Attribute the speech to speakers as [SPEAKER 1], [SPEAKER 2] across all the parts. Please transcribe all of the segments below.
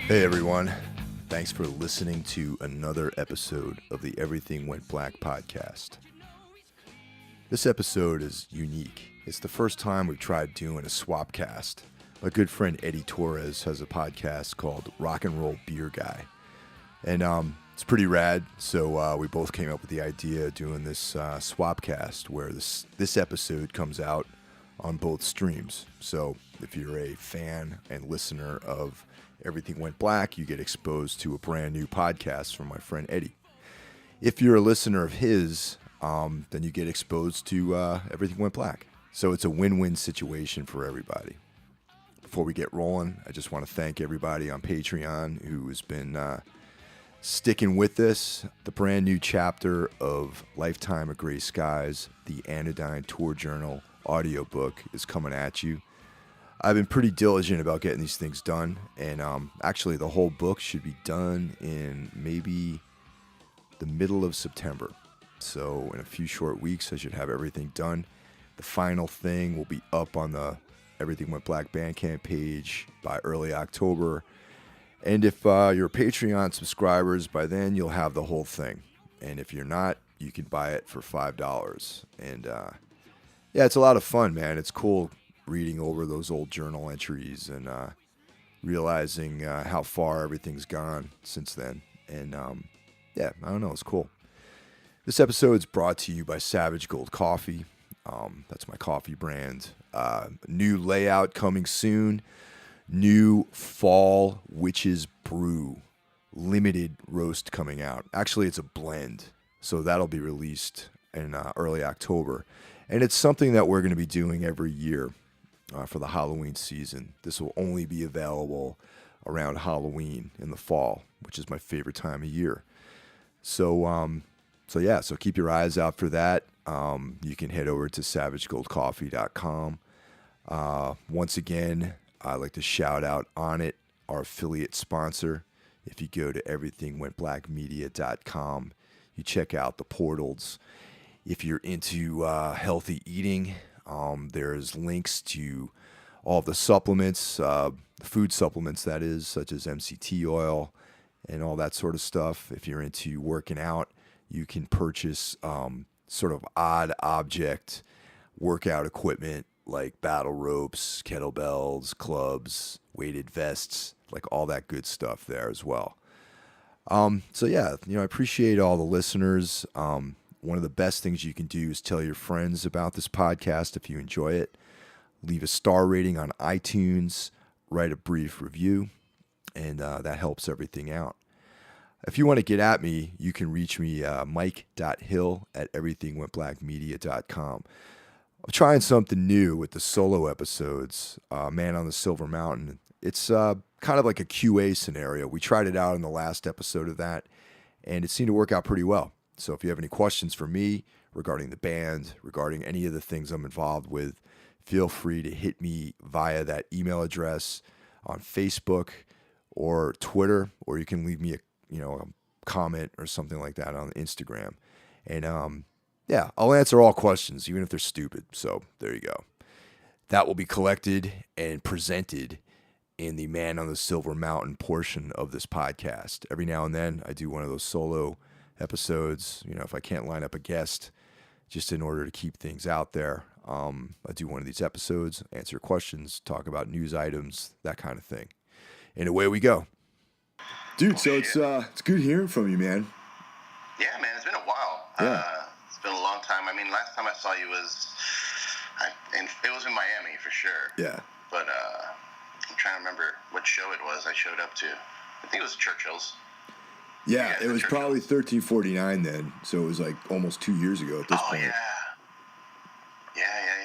[SPEAKER 1] Hey everyone, thanks for listening to another episode of the Everything Went Black podcast. This episode is unique. It's the first time we've tried doing a Swapcast. My good friend Eddie Torres has a podcast called Rock and Roll Beer Guy. And it's pretty rad, so we both came up with the idea of doing this Swapcast where this episode comes out on both streams. So if you're a fan and listener of Everything Went Black, you get exposed to a brand new podcast from my friend Eddie. If you're a listener of his, then you get exposed to Everything Went Black. So it's a win-win situation for everybody. Before we get rolling, I just want to thank everybody on Patreon who has been sticking with this. The brand new chapter of Lifetime of Gray Skies, the Anodyne Tour Journal audiobook is coming at you. I've been pretty diligent about getting these things done, and actually the whole book should be done in maybe the middle of September. So in a few short weeks, I should have everything done. The final thing will be up on the Everything Went Black Bandcamp page by early October. And if you're Patreon subscribers, by then you'll have the whole thing. And if you're not, you can buy it for $5. And yeah, it's a lot of fun, man. It's cool reading over those old journal entries and realizing how far everything's gone since then. And yeah, I don't know, it's cool. This episode is brought to you by Savage Gold Coffee. That's my coffee brand. New layout coming soon. New Fall Witches Brew limited roast coming out. Actually, it's a blend, so that'll be released in early October. And it's something that we're going to be doing every year for the Halloween season. This will only be available around Halloween in the fall, which is my favorite time of year. So keep your eyes out for that. You can head over to savagegoldcoffee.com. Once again, I'd like to shout out On It, our affiliate sponsor. If you go to everythingwentblackmedia.com, you check out the portals. If you're into healthy eating, there's links to all the supplements, food supplements that is, such as MCT oil and all that sort of stuff. If you're into working out, you can purchase sort of odd object workout equipment like battle ropes, kettlebells, clubs, weighted vests, like all that good stuff there as well. So yeah, I appreciate all the listeners. One of the best things you can do is tell your friends about this podcast if you enjoy it. Leave a star rating on iTunes, write a brief review, and that helps everything out. If you want to get at me, you can reach me, mike.hill@everythingwentblackmedia.com. I'm trying something new with the solo episodes, Man on the Silver Mountain. It's kind of like a QA scenario. We tried it out in the last episode of that, and it seemed to work out pretty well. So if you have any questions for me regarding the band, regarding any of the things I'm involved with, feel free to hit me via that email address on Facebook or Twitter, or you can leave me a comment or something like that on Instagram. And yeah, I'll answer all questions, even if they're stupid. So there you go. That will be collected and presented in the Man on the Silver Mountain portion of this podcast. Every now and then I do one of those solo episodes, if I can't line up a guest, just in order to keep things out there. I do one of these episodes, answer questions, talk about news items, that kind of thing. And away we go. Dude, so it's good hearing from you, man.
[SPEAKER 2] Yeah, man, it's been a while.
[SPEAKER 1] Yeah.
[SPEAKER 2] It's been a long time. I mean, last time I saw you was in Miami for sure.
[SPEAKER 1] Yeah.
[SPEAKER 2] But I'm trying to remember what show it was I showed up to. I think it was Churchill's.
[SPEAKER 1] Yeah, it was probably 1349 then, so it was like almost 2 years ago at this point.
[SPEAKER 2] Yeah.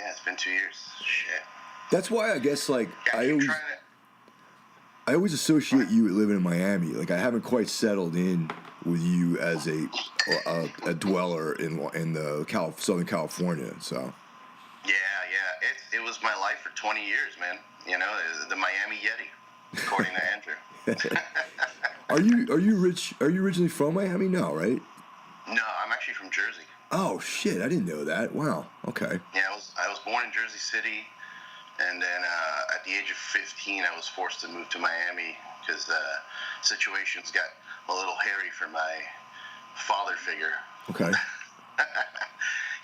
[SPEAKER 2] It's been 2 years. Shit.
[SPEAKER 1] That's why I guess I
[SPEAKER 2] I
[SPEAKER 1] always associate you with living in Miami. Like I haven't quite settled in with you as a dweller in the Southern California. So.
[SPEAKER 2] Yeah. It was my life for 20 years, man. The Miami Yeti, according to Andrew.
[SPEAKER 1] Are you originally from Miami? No, right?
[SPEAKER 2] No, I'm actually from Jersey.
[SPEAKER 1] Oh shit! I didn't know that. Wow. Okay.
[SPEAKER 2] Yeah, I was born in Jersey City, and then at the age of 15, I was forced to move to Miami because situations got a little hairy for my father figure.
[SPEAKER 1] Okay.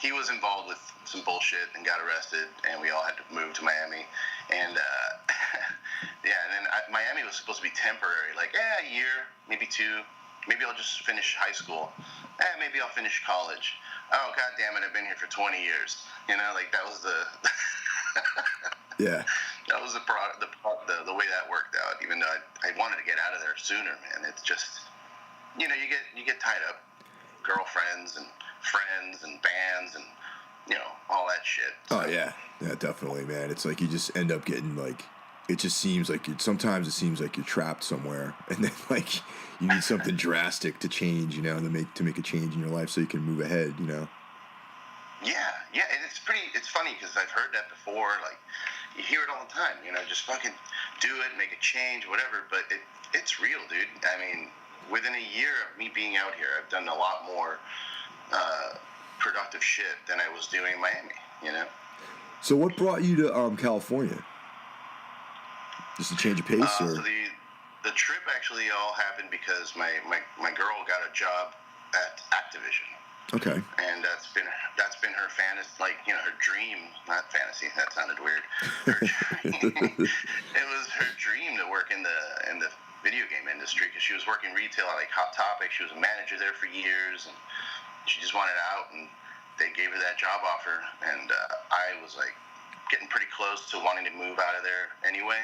[SPEAKER 2] He was involved with some bullshit and got arrested, and we all had to move to Miami. And yeah, and then Miami was supposed to be temporary, like a year, maybe 2. Maybe I'll just finish high school. Maybe I'll finish college. Oh, God damn it, I've been here for 20 years. You know, like that was the
[SPEAKER 1] Yeah.
[SPEAKER 2] That was the way that worked out. Even though I wanted to get out of there sooner, man. It's just, you know, you get tied up, girlfriends and friends and bands and, you know, all that shit. So.
[SPEAKER 1] Oh yeah, definitely, man. It's like you just end up getting like, it just seems like sometimes it seems like you're trapped somewhere, and then like you need something drastic to change, you know, to make a change in your life so you can move ahead, you know.
[SPEAKER 2] Yeah, and it's funny because I've heard that before. Like, you hear it all the time, you know, just fucking do it, make a change, whatever. But it's real, dude. I mean, within a year of me being out here, I've done a lot more productive shit than I was doing in Miami, you know.
[SPEAKER 1] So what brought you to California? Just a change of pace, or?
[SPEAKER 2] So the trip actually all happened because my girl got a job at Activision.
[SPEAKER 1] Okay.
[SPEAKER 2] And that's been her fantasy, like, you know, her dream, not fantasy. That sounded weird. It was her dream to work in the video game industry because she was working retail at like Hot Topic. She was a manager there for years, and she just wanted out, and they gave her that job offer, and I was like getting pretty close to wanting to move out of there anyway.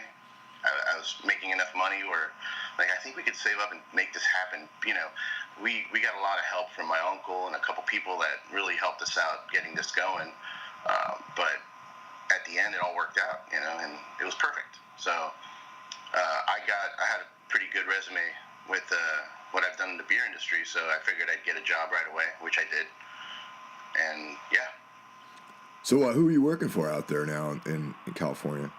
[SPEAKER 2] I was making enough money where, like, I think we could save up and make this happen. You know, we got a lot of help from my uncle and a couple people that really helped us out getting this going. But at the end, it all worked out, you know, and it was perfect. So I had a pretty good resume with what I've done in the beer industry, so I figured I'd get a job right away, which I did. And yeah.
[SPEAKER 1] So who are you working for out there now in California?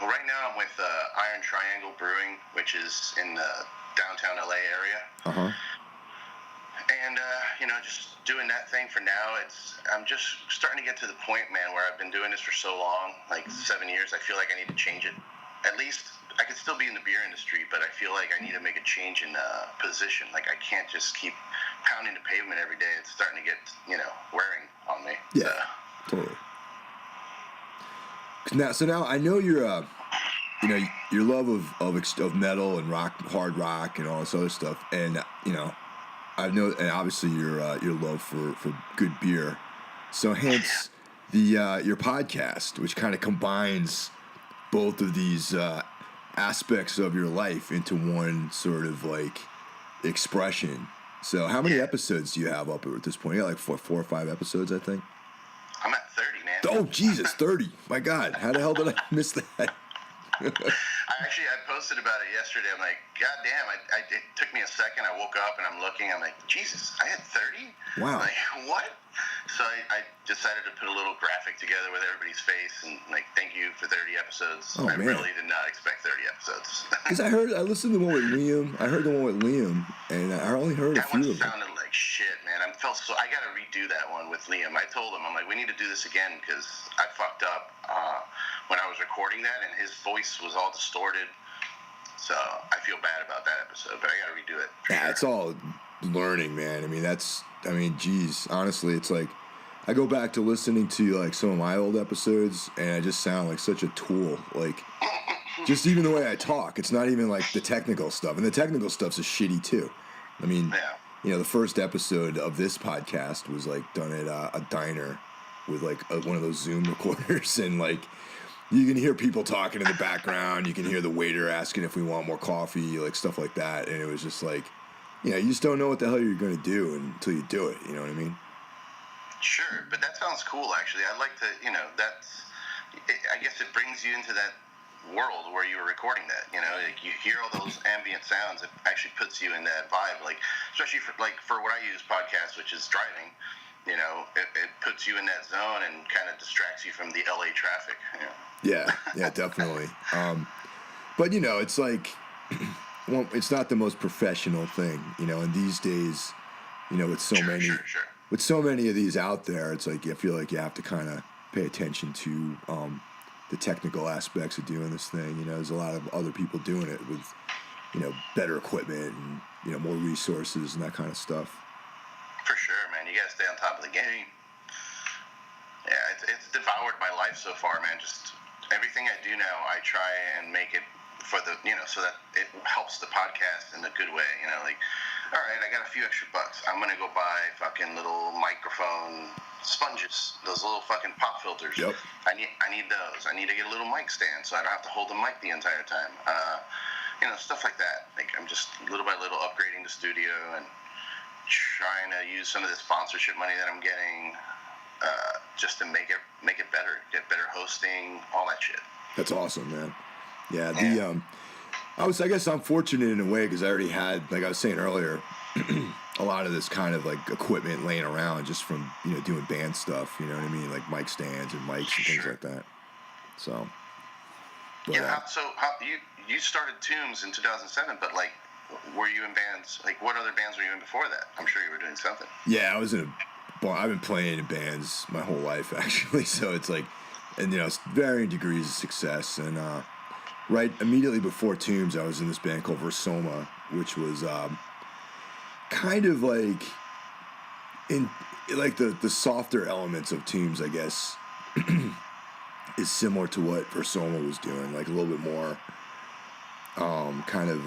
[SPEAKER 2] Well, right now I'm with Iron Triangle Brewing, which is in the downtown LA area.
[SPEAKER 1] Uh-huh.
[SPEAKER 2] And, you know, just doing that thing for now. I'm just starting to get to the point, man, where I've been doing this for so long, like 7 years, I feel like I need to change it. At least I could still be in the beer industry, but I feel like I need to make a change in position. Like, I can't just keep pounding the pavement every day. It's starting to get, you know, wearing on me.
[SPEAKER 1] Yeah, totally. Now I know you're, you know, your love of metal and rock, hard rock, and all this other stuff, and you know, I know, and obviously your love for good beer. So hence your podcast, which kind of combines both of these aspects of your life into one sort of like expression. So how many episodes do you have up at this point? You got like four or 5 episodes, I think.
[SPEAKER 2] I'm at 30, man.
[SPEAKER 1] Oh, Jesus, 30. My God, how the hell did I miss that?
[SPEAKER 2] I posted about it yesterday. I'm like, God damn, it took me a second. I woke up and I'm looking. I'm like, Jesus, I had 30?
[SPEAKER 1] Wow.
[SPEAKER 2] I'm like, what? So I decided to put a little graphic together with everybody's face and like, thank you for 30 episodes.
[SPEAKER 1] Oh,
[SPEAKER 2] I
[SPEAKER 1] man.
[SPEAKER 2] really did not expect 30 episodes.
[SPEAKER 1] Because I listened to the one with Liam. I heard the one with Liam, and I only heard a few of them.
[SPEAKER 2] That one sounded like shit, man. I got to redo that one with Liam. I told him, I'm like, we need to do this again because I fucked up when I was recording that, and his voice was all distorted. So I feel bad about that episode, but I got to redo it.
[SPEAKER 1] Yeah, it's all learning, man. I mean, geez, honestly, it's like I go back to listening to like some of my old episodes, and I just sound like such a tool. Like, just even the way I talk, it's not even like the technical stuff, and the technical stuff's just shitty too. I mean, you know, the first episode of this podcast was like done at a diner with like one of those Zoom recorders, and like you can hear people talking in the background. You can hear the waiter asking if we want more coffee, like stuff like that. And it was just like, you know, you just don't know what the hell you're going to do until you do it. You know what I mean?
[SPEAKER 2] Sure, but that sounds cool, actually. I'd like to, you know, I guess it brings you into that world where you were recording that, you know, like you hear all those ambient sounds. It actually puts you in that vibe, like, especially for what I use podcast, which is driving. You know, it puts you in that zone and kind of distracts you from the LA traffic. You know?
[SPEAKER 1] Yeah, definitely. But you know, it's like, well, it's not the most professional thing, you know. And these days, you know, with so many of these out there, it's like I feel like you have to kind of pay attention to the technical aspects of doing this thing. You know, there's a lot of other people doing it with, you know, better equipment and, you know, more resources and that kind of stuff.
[SPEAKER 2] For sure, man. You gotta stay on top of the game. Yeah, it's devoured my life so far, man. Just everything I do now, I try and make it for the, you know, so that it helps the podcast in a good way. You know, like, all right, I got a few extra bucks. I'm gonna go buy fucking little microphone sponges, those little fucking pop filters.
[SPEAKER 1] Yep.
[SPEAKER 2] I need those. I need to get a little mic stand so I don't have to hold the mic the entire time. You know, stuff like that. Like, I'm just little by little upgrading the studio and trying to use some of the sponsorship money that I'm getting. Just to make it better, get better hosting, all that shit.
[SPEAKER 1] That's awesome, man. Yeah, I guess I'm fortunate in a way because I already had, like I was saying earlier, a lot of this kind of like equipment laying around just from, you know, doing band stuff. You know what I mean, like mic stands and mics and things like that. So. But,
[SPEAKER 2] You started Tombs in 2007, but like, were you in bands? Like, what other bands were you in before that? I'm sure you were doing something.
[SPEAKER 1] Yeah, I was in a. I've been playing in bands my whole life, actually. So it's like, and you know, it's varying degrees of success. And right immediately before Tombs, I was in this band called Versoma, which was kind of like in like the softer elements of Tombs, I guess, is similar to what Versoma was doing, like a little bit more kind of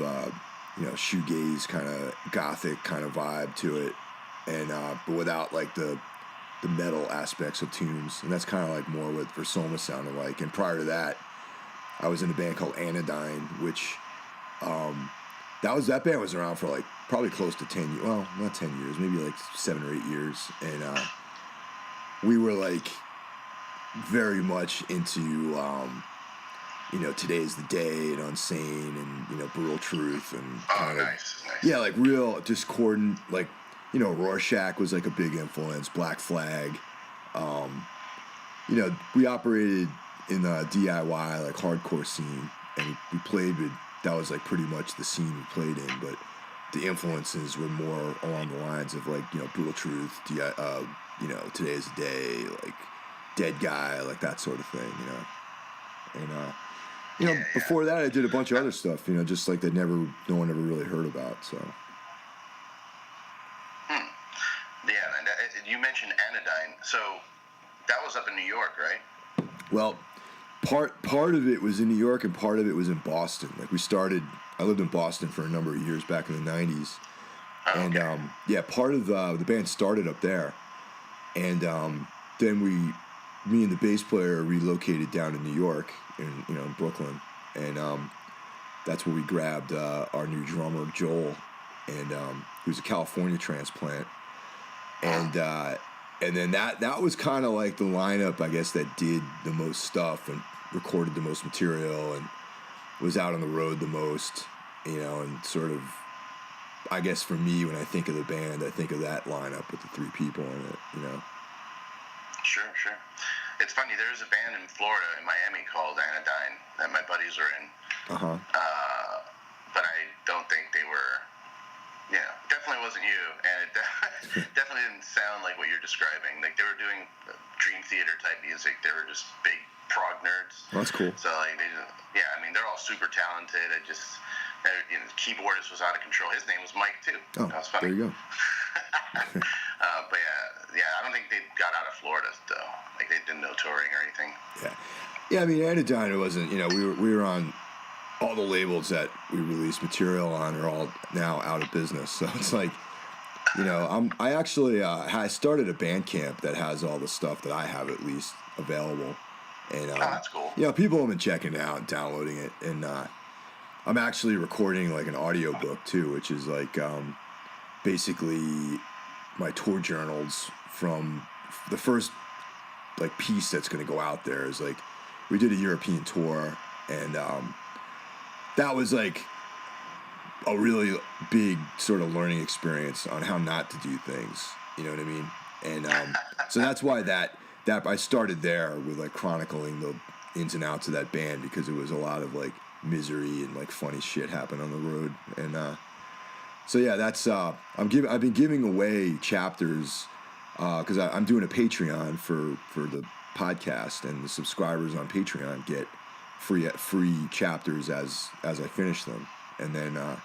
[SPEAKER 1] you know, shoegaze, kind of gothic kind of vibe to it. And but without like the metal aspects of Tombs, and that's kind of like more what Versoma sounded like. And prior to that, I was in a band called Anodyne, which that band was around for like probably close to 10 years. Well, not 10 years, maybe like 7 or 8 years. And we were like very much into you know, Today's the Day and Unsane and, you know, Brutal Truth and kind of
[SPEAKER 2] nice.
[SPEAKER 1] Yeah, like real discordant, like, you know, Rorschach was like a big influence, Black Flag. You know, we operated in the DIY, like hardcore scene, and we played with, that was like pretty much the scene we played in, but the influences were more along the lines of like, you know, Brutal Truth, you know, Today's the Day, like Dead Guy, like that sort of thing, you know. And, you know, before that I did a bunch of other stuff, you know, just like no one ever really heard about, so.
[SPEAKER 2] Yeah, and you mentioned Anodyne, so that was up in New York, right?
[SPEAKER 1] Well, part of it was in New York and part of it was in Boston. Like I lived in Boston for a number of years back in the 90s. And yeah, part of the band started up there. And then me and the bass player relocated down to New York, in Brooklyn. And that's where we grabbed our new drummer, Joel, and he was a California transplant. And then that was kind of like the lineup, I guess, that did the most stuff and recorded the most material and was out on the road the most, you know, and sort of, I guess for me, when I think of the band, I think of that lineup with the 3 people in it, you know.
[SPEAKER 2] Sure. It's funny, there's a band in Florida, in Miami, called Anodyne that my buddies are in. But I don't think they were... Yeah, definitely wasn't you, and it definitely didn't sound like what you're describing. Like, they were doing Dream Theater type music. They were just big prog nerds.
[SPEAKER 1] Well, that's cool.
[SPEAKER 2] So, like, I mean, they're all super talented. The keyboardist was out of control. His name was Mike, too.
[SPEAKER 1] Oh,
[SPEAKER 2] that was funny.
[SPEAKER 1] There you go.
[SPEAKER 2] But yeah, I don't think they got out of Florida, though. Like, they did no touring or anything.
[SPEAKER 1] Yeah, I mean, Anodyne, it wasn't, you know, we were on... all the labels that we release material on are all now out of business. So it's like, you know, I actually I started a Bandcamp that has all the stuff that I have at least available. And
[SPEAKER 2] that's cool.
[SPEAKER 1] You know, people have been checking it out and downloading it. And I'm actually recording like an audio book too, which is like basically my tour journals from the first like piece that's going to go out there. Is like, we did a European tour, and that was like a really big sort of learning experience on how not to do things. You know what I mean? And so that's why that I started there with like chronicling the ins and outs of that band, because it was a lot of like misery and like funny shit happened on the road. And so yeah, that's I've been giving away chapters because I'm doing a Patreon for the podcast, and the subscribers on Patreon get free chapters as I finish them. And then I'll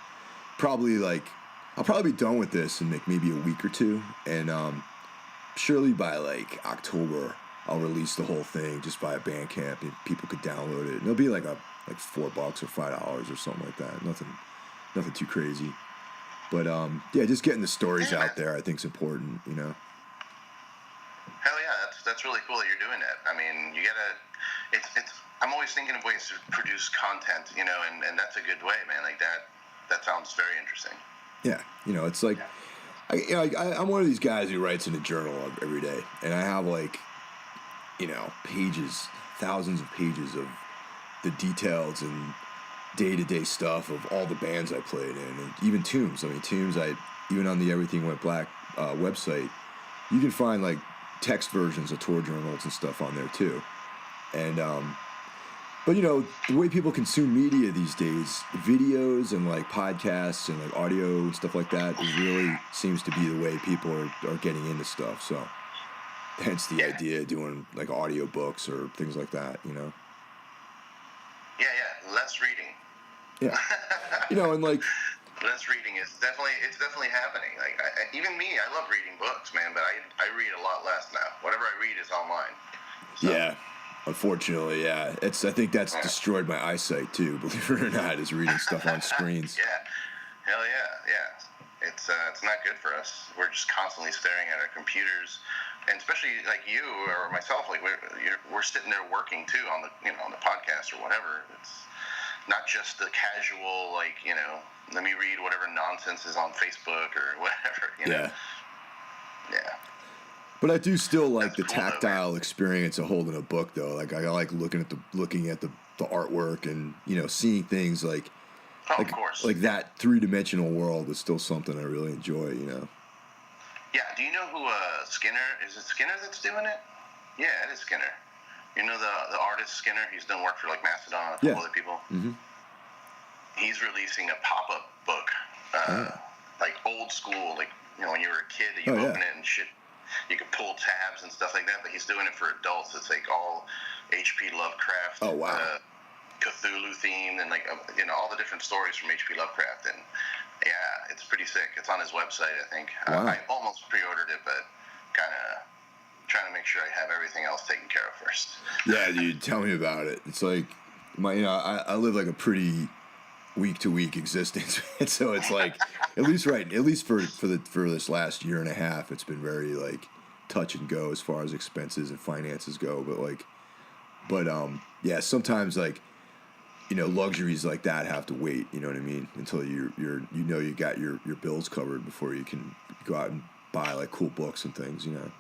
[SPEAKER 1] probably be done with this in like maybe a week or two, and surely by like October I'll release the whole thing just via Bandcamp, and people could download it. And it'll be like $4 or $5 or something like that. Nothing too crazy. But yeah, just getting the stories out there I think is important, you know.
[SPEAKER 2] Hell yeah, that's really cool that you're doing that. I mean, you gotta. It's. I'm always thinking of ways to produce content, you know, and that's a good way, man. Like that. That sounds very interesting.
[SPEAKER 1] Yeah, you know, it's like, I'm one of these guys who writes in a journal every day, and I have like, you know, pages, thousands of pages of the details and day-to-day stuff of all the bands I played in, and even tunes. I mean, tunes, even on the Everything Went Black website, you can find like text versions of tour journals and stuff on there too. And but you know, the way people consume media these days, videos and like podcasts and like audio and stuff like that, it really seems to be the way people are getting into stuff. So hence the idea of doing like audio books or things like that, you know.
[SPEAKER 2] Yeah, less reading.
[SPEAKER 1] Yeah, you know, and like
[SPEAKER 2] less reading is definitely happening. Like even me, I love reading books, man, but I read a lot less now. Whatever I read is online. So.
[SPEAKER 1] Yeah, unfortunately, yeah. I think that's destroyed my eyesight too. Believe it or not, is reading stuff on screens.
[SPEAKER 2] Yeah, hell yeah. It's not good for us. We're just constantly staring at our computers, and especially like you or myself, like we're sitting there working too on the podcast or whatever. It's not just the casual, like, you know, let me read whatever nonsense is on Facebook or whatever, you know? Yeah.
[SPEAKER 1] But I do still like the tactile experience of holding a book, though. Like, I like looking at the artwork and, you know, seeing things like,
[SPEAKER 2] of course.
[SPEAKER 1] Like that three-dimensional world is still something I really enjoy, you know?
[SPEAKER 2] Yeah. Do you know who Skinner, is it Skinner that's doing it? Yeah, it is Skinner. You know the artist Skinner? He's done work for like Mastodon and a couple other people. Mm-hmm. He's releasing a pop-up book, like old school, like, you know, when you were a kid, you open it and shit. You could pull tabs and stuff like that, but he's doing it for adults. It's like all H.P. Lovecraft, Cthulhu themed, and like, you know, all the different stories from H.P. Lovecraft. And yeah, it's pretty sick. It's on his website, I think. Wow. I almost pre-ordered it, but kind of trying to make sure I have everything else taken care of first.
[SPEAKER 1] Yeah, dude, tell me about it. It's like I live like a pretty week-to-week existence, so it's like at least for this last year and a half, it's been very like touch and go as far as expenses and finances go. But yeah, sometimes like, you know, luxuries like that have to wait. You know what I mean? Until you got your bills covered before you can go out and buy like cool books and things. You know.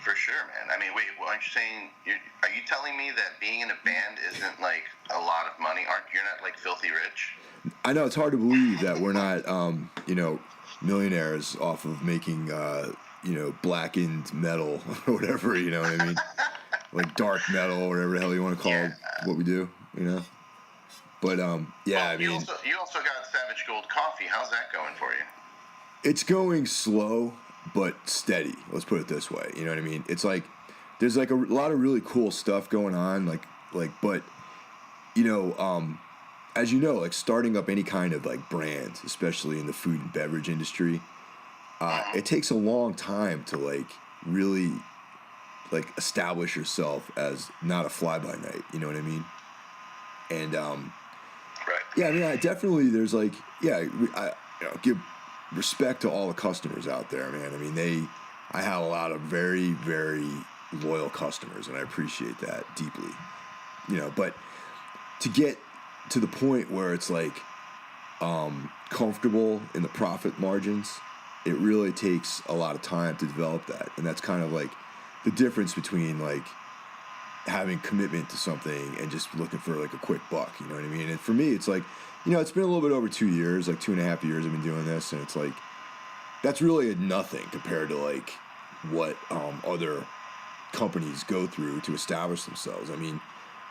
[SPEAKER 2] For sure, man. I mean, wait, aren't you saying? Are you telling me that being in a band isn't like a lot of money? You're not like filthy rich?
[SPEAKER 1] I know it's hard to believe that we're not, you know, millionaires off of making, you know, blackened metal or whatever. You know what I mean? Like dark metal or whatever the hell you want to call what we do. You know. But yeah, well, I mean,
[SPEAKER 2] you also got Savage Gold Coffee. How's that going for you?
[SPEAKER 1] It's going slow but steady. Let's put it this way. You know what I mean? It's like there's like a lot of really cool stuff going on. Like, but you know, as you know, like starting up any kind of like brand, especially in the food and beverage industry, it takes a long time to like really like establish yourself as not a fly by night. You know what I mean? And yeah, I mean, there's like, I give respect to all the customers out there, man. I mean, I have a lot of very, very loyal customers, and I appreciate that deeply. You know, but to get to the point where it's like comfortable in the profit margins, it really takes a lot of time to develop that. And that's kind of like the difference between like having commitment to something and just looking for like a quick buck, you know what I mean? And for me, it's like, you know, it's been a little bit over 2 years, like 2.5 years I've been doing this, and it's like, that's really nothing compared to like what other companies go through to establish themselves. I mean,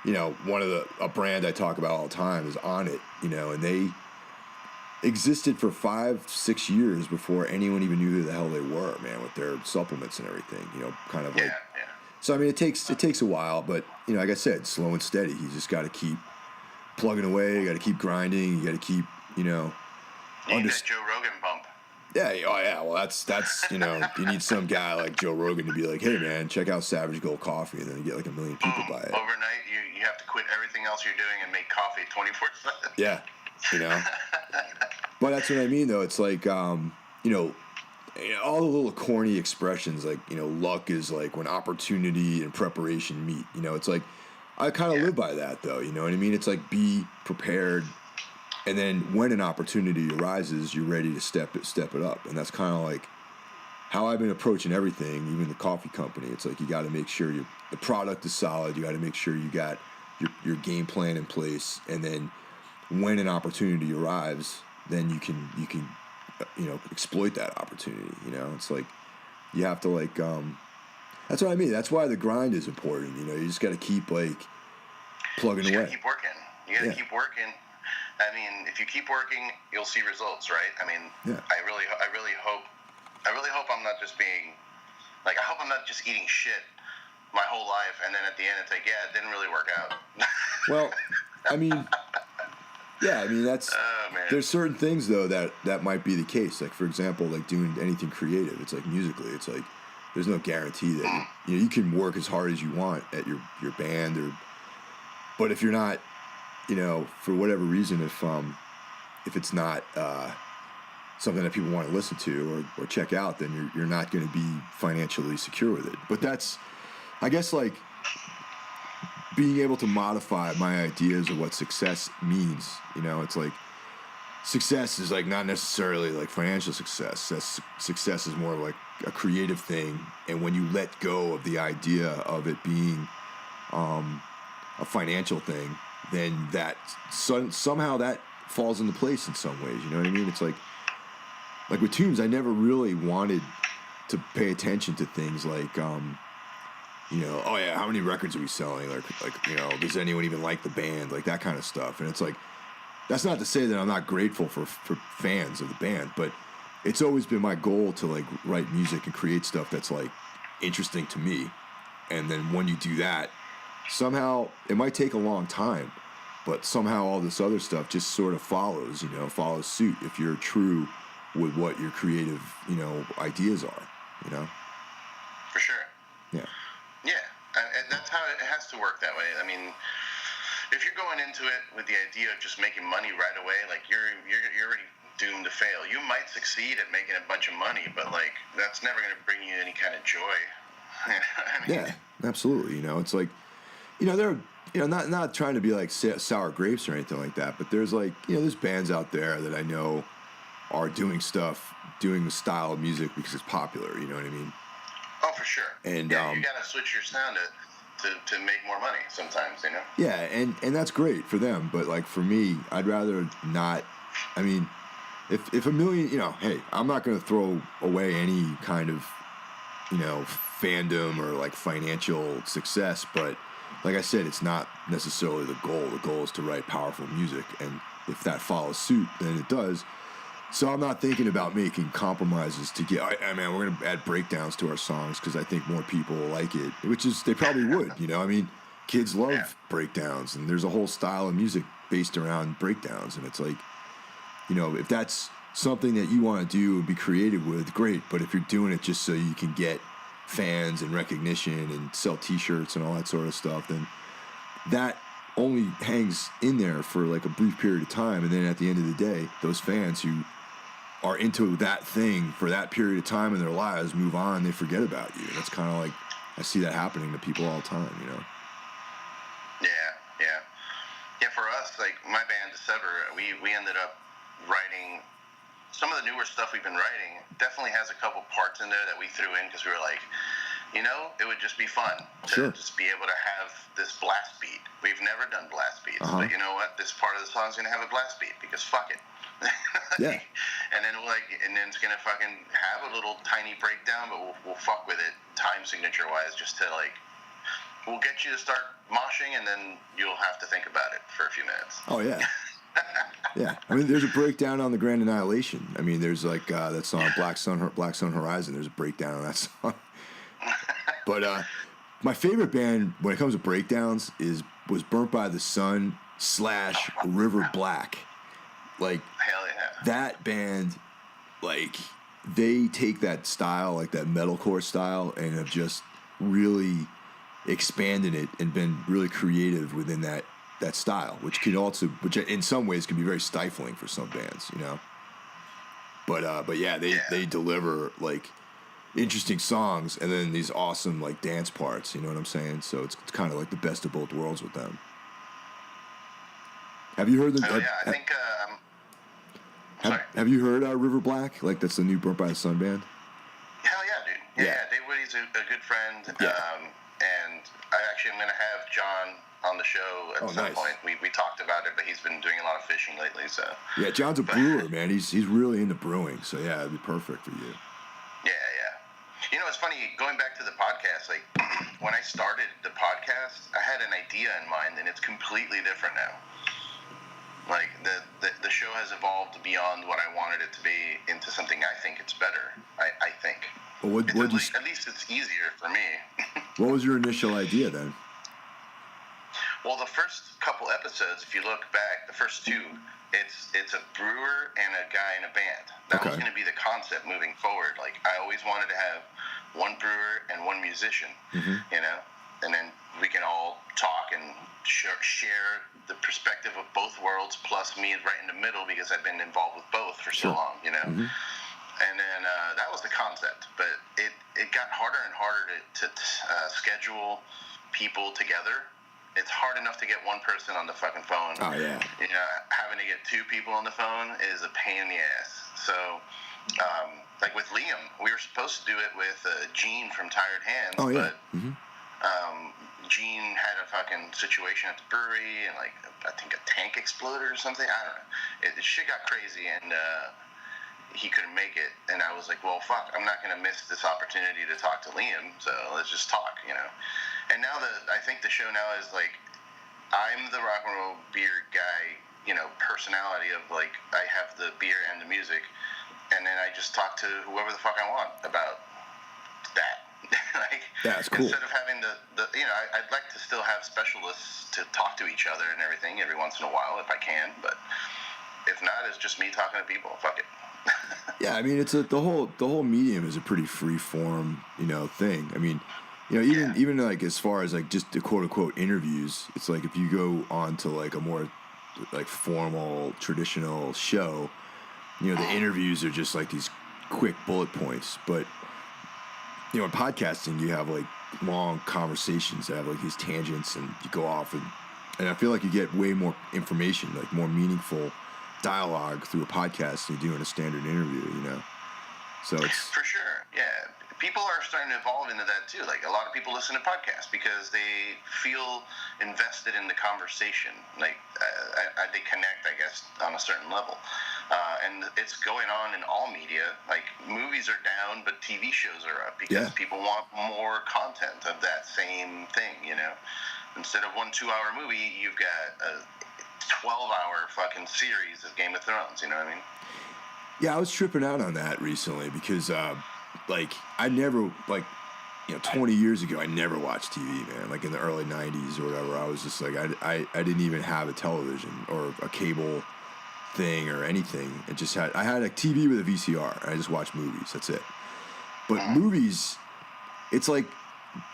[SPEAKER 1] you know, a brand I talk about all the time is On It, you know, and they existed for 5-6 years before anyone even knew who the hell they were, man, with their supplements and everything, you know, kind of like So I mean, it takes a while, but you know, like I said, slow and steady. You just got to keep plugging away. You got to keep grinding. You got to keep, you know.
[SPEAKER 2] You need that Joe Rogan bump.
[SPEAKER 1] Yeah. Oh yeah. Well, that's you know, you need some guy like Joe Rogan to be like, hey man, check out Savage Gold Coffee, and then you get like 1 million people buy it.
[SPEAKER 2] Overnight, you have to quit everything else you're doing and make coffee 24/7.
[SPEAKER 1] Yeah. You know. But that's what I mean, though. It's like, you know, all the little corny expressions, like, you know, luck is like when opportunity and preparation meet. You know, it's like, I kind of live by that, though. You know what I mean? It's like, be prepared, and then when an opportunity arises, you're ready to step it up. And that's kind of like how I've been approaching everything, even the coffee company. It's like, you got to make sure the product is solid. You got to make sure you got your game plan in place, and then when an opportunity arrives, then you can you know, exploit that opportunity. You know, it's like you have to like that's what I mean. That's why the grind is important. You know, you just got to keep like plugging away.
[SPEAKER 2] Keep working. You got to keep working. I mean, if you keep working, you'll see results, right? I mean, I really hope I'm not just being like, I hope I'm not just eating shit my whole life, and then at the end it's like, yeah, it didn't really work out.
[SPEAKER 1] Well, I mean. Yeah, I mean, that's there's certain things though that might be the case. Like, for example, like doing anything creative. It's like musically, it's like there's no guarantee that you can work as hard as you want at your band, but if you're not, you know, for whatever reason, if it's not something that people want to listen to or check out, then you're not going to be financially secure with it. But that's, I guess, like, being able to modify my ideas of what success means. You know, it's like success is like not necessarily like financial success. Success is more like a creative thing, and when you let go of the idea of it being a financial thing, then that somehow that falls into place in some ways. You know what I mean? It's like with tunes, I never really wanted to pay attention to things like you know, oh yeah, how many records are we selling? Like, you know, does anyone even like the band? Like that kind of stuff. And it's like, that's not to say that I'm not grateful for fans of the band, but it's always been my goal to like write music and create stuff that's like interesting to me. And then when you do that, somehow it might take a long time, but somehow all this other stuff just sort of follows suit if you're true with what your creative, you know, ideas are, you know?
[SPEAKER 2] For sure.
[SPEAKER 1] Yeah.
[SPEAKER 2] Yeah, and that's how it has to work that way. I mean, if you're going into it with the idea of just making money right away, like you're already doomed to fail. You might succeed at making a bunch of money, but like that's never going to bring you any kind of joy. I mean,
[SPEAKER 1] yeah, absolutely. You know, it's like, you know, they're, you know, not trying to be like sour grapes or anything like that, but there's like, you know, there's bands out there that I know are doing the style of music because it's popular. You know what I mean?
[SPEAKER 2] Oh, for sure.
[SPEAKER 1] And
[SPEAKER 2] yeah, you gotta switch your sound to make more money sometimes, you know.
[SPEAKER 1] Yeah, and that's great for them, but like for me, I'd rather not. I mean, if a million, you know, hey, I'm not gonna throw away any kind of, you know, fandom or like financial success, but like I said, it's not necessarily the goal. The goal is to write powerful music, and if that follows suit, then it does. So I'm not thinking about making compromises to get. I mean, we're gonna add breakdowns to our songs because I think more people will like it, which is they probably would. You know, I mean, kids love breakdowns, and there's a whole style of music based around breakdowns, and it's like, you know, if that's something that you want to do and be creative with, great. But if you're doing it just so you can get fans and recognition and sell T-shirts and all that sort of stuff, then that only hangs in there for like a brief period of time, and then at the end of the day, those fans who are into that thing for that period of time in their lives move on, they forget about you. And it's kind of like, I see that happening to people all the time, you know?
[SPEAKER 2] Yeah, for us, like my band, Sever, we ended up writing some of the newer stuff we've been writing. Definitely has a couple parts in there that we threw in because we were like, you know, it would just be fun to just be able to have this blast beat. We've never done blast beats, but you know what? This part of the song's gonna have a blast beat because fuck it.
[SPEAKER 1] Yeah.
[SPEAKER 2] And then it's gonna fucking have a little tiny breakdown, but we'll fuck with it time signature wise, just to like, we'll get you to start moshing, and then you'll have to think about it for a few minutes.
[SPEAKER 1] Oh yeah. Yeah, I mean, there's a breakdown on the Grand Annihilation. I mean, there's like that song Black Sun Horizon. There's a breakdown on that song. But My favorite band when it comes to breakdowns was Burnt by the Sun / River Black. Like,
[SPEAKER 2] hell yeah.
[SPEAKER 1] that band, like, they take that style, like that metalcore style, and have just really expanded it and been really creative within that style, which in some ways can be very stifling for some bands, you know. But yeah, they deliver like interesting songs and then these awesome like dance parts, you know what I'm saying? So it's kind of like the best of both worlds with them. Have you heard them?
[SPEAKER 2] Oh yeah, I think.
[SPEAKER 1] Have you heard River Black? Like, that's the new Burnt by the Sun band?
[SPEAKER 2] Hell yeah, dude. Yeah. Dave Woody's a good friend.
[SPEAKER 1] Yeah.
[SPEAKER 2] And I'm going to have John on the show at some point. We talked about it, but he's been doing a lot of fishing lately, so.
[SPEAKER 1] Yeah, John's a brewer, man. He's really into brewing, so yeah, it'd be perfect for you.
[SPEAKER 2] Yeah. You know, it's funny, going back to the podcast, like, when I started the podcast, I had an idea in mind, and it's completely different now. Like, the show has evolved beyond what I wanted it to be into something I think it's better. I think.
[SPEAKER 1] Well,
[SPEAKER 2] at least it's easier for me.
[SPEAKER 1] What was your initial idea then?
[SPEAKER 2] Well, the first couple episodes, if you look back, the first two, it's a brewer and a guy in a band. That was going to be the concept moving forward. Like, I always wanted to have one brewer and one musician, you know, and then we can all talk and share the perspective of both worlds, plus me right in the middle because I've been involved with both for so long, you know. And then that was the concept, but it got harder and harder to schedule people together. It's hard enough to get one person on the fucking phone.
[SPEAKER 1] Oh, yeah.
[SPEAKER 2] You know, having to get two people on the phone is a pain in the ass. So, like with Liam, we were supposed to do it with Gene from Tired Hands, but Gene had a fucking situation at the brewery, and like I think a tank exploded or something. I don't know. The shit got crazy, and he couldn't make it. And I was like, well, fuck, I'm not gonna miss this opportunity to talk to Liam. So let's just talk, you know. And now I think the show now is like, I'm the rock and roll beer guy, you know, personality of like, I have the beer and the music, and then I just talk to whoever the fuck I want about that. Like,
[SPEAKER 1] that's cool.
[SPEAKER 2] Instead of having the you know, I'd like to still have specialists to talk to each other and everything every once in a while if I can, but if not, it's just me talking to people. Fuck it.
[SPEAKER 1] Yeah, I mean, it's the whole medium is a pretty free form, you know, thing. I mean, you know, even like as far as like just the quote unquote interviews, it's like if you go on to like a more like formal traditional show, you know, the interviews are just like these quick bullet points. But you know, in podcasting, you have like long conversations that have like these tangents, and you go off, and I feel like you get way more information, like more meaningful dialogue through a podcast than you do in a standard interview, you know. So it's
[SPEAKER 2] for sure, yeah. People are starting to evolve into that too. Like, a lot of people listen to podcasts because they feel invested in the conversation. Like, they connect, I guess, on a certain level. And it's going on in all media. Like, movies are down, but TV shows are up because people want more content of that same thing, you know. Instead of 1 2-hour movie, you've got a 12-hour fucking series of Game of Thrones, you know what I mean?
[SPEAKER 1] Yeah, I was tripping out on that recently because, like, I never, like, you know, 20 years ago, I never watched TV, man. Like, in the early 90s or whatever, I was just like, I didn't even have a television or a cable thing or anything. I had a TV with a VCR, and I just watched movies. That's it. But movies, it's like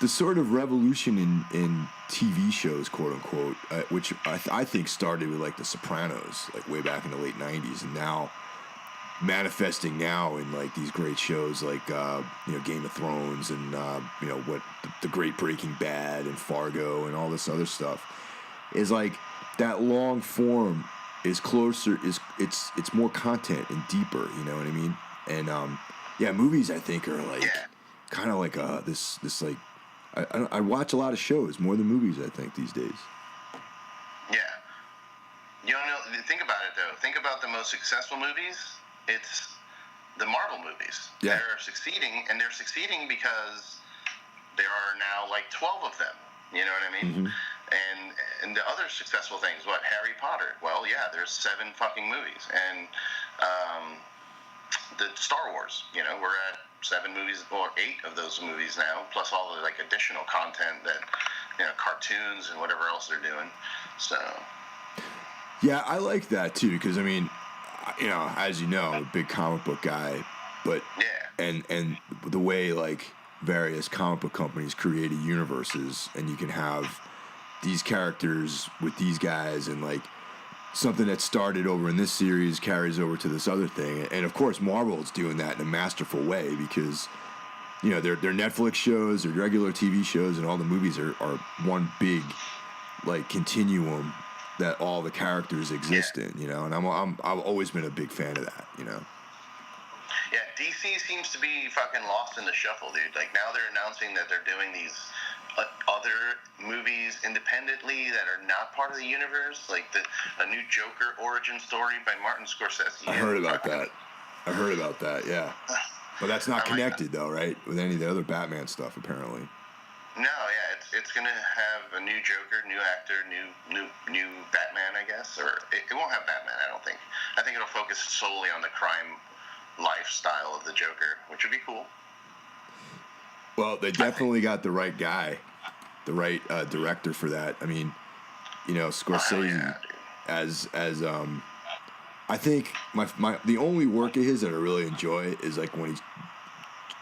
[SPEAKER 1] the sort of revolution in TV shows, quote unquote, which I think started with like The Sopranos, like way back in the late 90s, and now manifesting now in like these great shows like you know, Game of Thrones and you know, what the great Breaking Bad and Fargo and all this other stuff, is like that long form is closer, it's more content and deeper, you know what I mean? And yeah, movies I think are like kind of like this like I watch a lot of shows more than movies, I think, these days.
[SPEAKER 2] Yeah. You know, think about it though. Think about the most successful movies. It's the Marvel movies.
[SPEAKER 1] Yeah.
[SPEAKER 2] They're succeeding, and they're succeeding because there are now like 12 of them. You know what I mean? And the other successful things, what, Harry Potter? Well, yeah, there's 7 fucking movies. And the Star Wars, you know, we're at 7 movies or 8 of those movies now, plus all the like additional content that, cartoons and whatever else they're doing. So.
[SPEAKER 1] Yeah, I like that too, because I mean, as you know, I'm a big comic book guy, but and the way like various comic book companies created universes, and you can have these characters with these guys, and like something that started over in this series carries over to this other thing, and of course Marvel is doing that in a masterful way, because their Netflix shows, their regular TV shows, and all the movies are one big like continuum that all the characters exist in, and I've always been a big fan of that,
[SPEAKER 2] Yeah, DC seems to be fucking lost in the shuffle, dude. Like, now they're announcing that they're doing these other movies independently that are not part of the universe, like a new Joker origin story by Martin Scorsese.
[SPEAKER 1] I heard about that, yeah. But that's not connected, though, right? With any of the other Batman stuff, apparently.
[SPEAKER 2] No, yeah, it's gonna have a new Joker, new actor, new Batman, I guess, or it won't have Batman. I don't think. I think it'll focus solely on the crime lifestyle of the Joker, which would be cool.
[SPEAKER 1] Well, they definitely got the right guy, the right director for that. I mean, Scorsese as I think the only work of his that I really enjoy is like when he's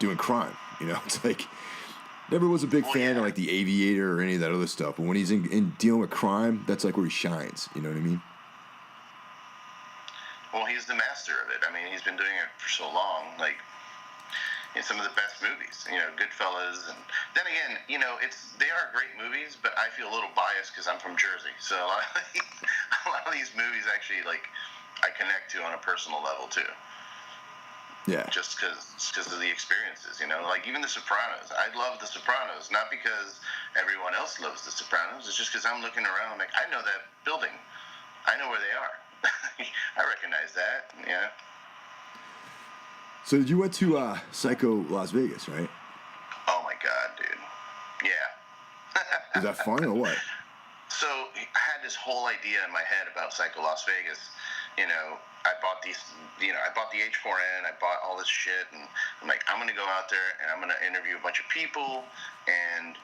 [SPEAKER 1] doing crime. It's like. Never was a big fan of like The Aviator or any of that other stuff, but when he's in dealing with crime, that's like where he shines. You know what I mean?
[SPEAKER 2] Well, he's the master of it. I mean, he's been doing it for so long. Like, in some of the best movies, Goodfellas, and then again, they are great movies, but I feel a little biased because I'm from Jersey, so a lot of these movies actually like I connect to on a personal level too.
[SPEAKER 1] Yeah.
[SPEAKER 2] Just because of the experiences, like even The Sopranos. I love The Sopranos, not because everyone else loves The Sopranos. It's just because I'm looking around, I'm like, I know that building. I know where they are. I recognize that. Yeah.
[SPEAKER 1] So you went to Psycho Las Vegas, right?
[SPEAKER 2] Oh my God, dude. Yeah.
[SPEAKER 1] Is that fun or what?
[SPEAKER 2] So I had this whole idea in my head about Psycho Las Vegas. I bought these, I bought the H4n, I bought all this shit, and I'm like, I'm going to go out there, and I'm going to interview a bunch of people, and,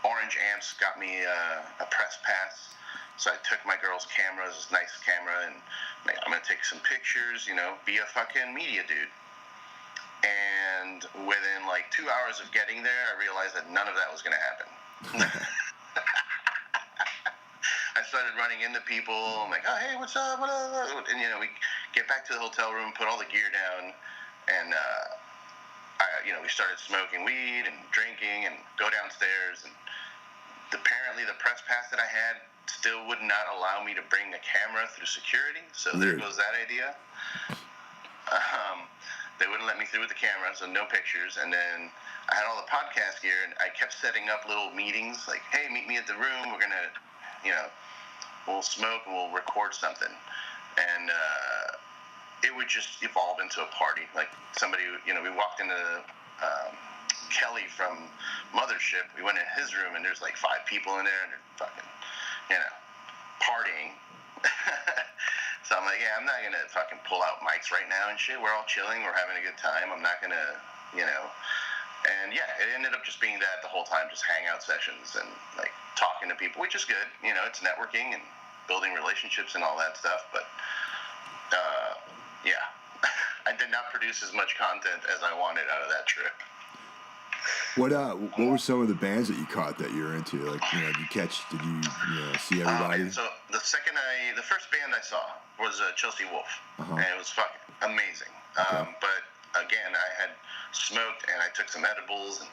[SPEAKER 2] Orange Amps got me a press pass, so I took my girl's camera, this nice camera, and I'm going to take some pictures, be a fucking media dude. And within, like, 2 hours of getting there, I realized that none of that was going to happen. I started running into people. I'm like, oh, hey, what's up? What up? And, we get back to the hotel room, put all the gear down, and, we started smoking weed and drinking and go downstairs. And apparently the press pass that I had still would not allow me to bring a camera through security. So there goes that idea. They wouldn't let me through with the camera, so no pictures. And then I had all the podcast gear, and I kept setting up little meetings like, hey, meet me at the room. We're going to, we'll smoke and we'll record something. And it would just evolve into a party. Like somebody, we walked into Kelly from Mothership. We went in his room, and there's like 5 people in there, and they're fucking, partying. So I'm like, yeah, I'm not going to fucking pull out mics right now and shit. We're all chilling. We're having a good time. I'm not going to, And yeah, it ended up just being that the whole time, just hangout sessions and like talking to people, which is good. It's networking and building relationships and all that stuff. But yeah, I did not produce as much content as I wanted out of that trip.
[SPEAKER 1] What were some of the bands that you caught that you were into? Like, did you see everybody?
[SPEAKER 2] So the first band I saw was Chelsea Wolf, and it was fucking amazing.
[SPEAKER 1] Okay.
[SPEAKER 2] But again, I had smoked and I took some edibles, and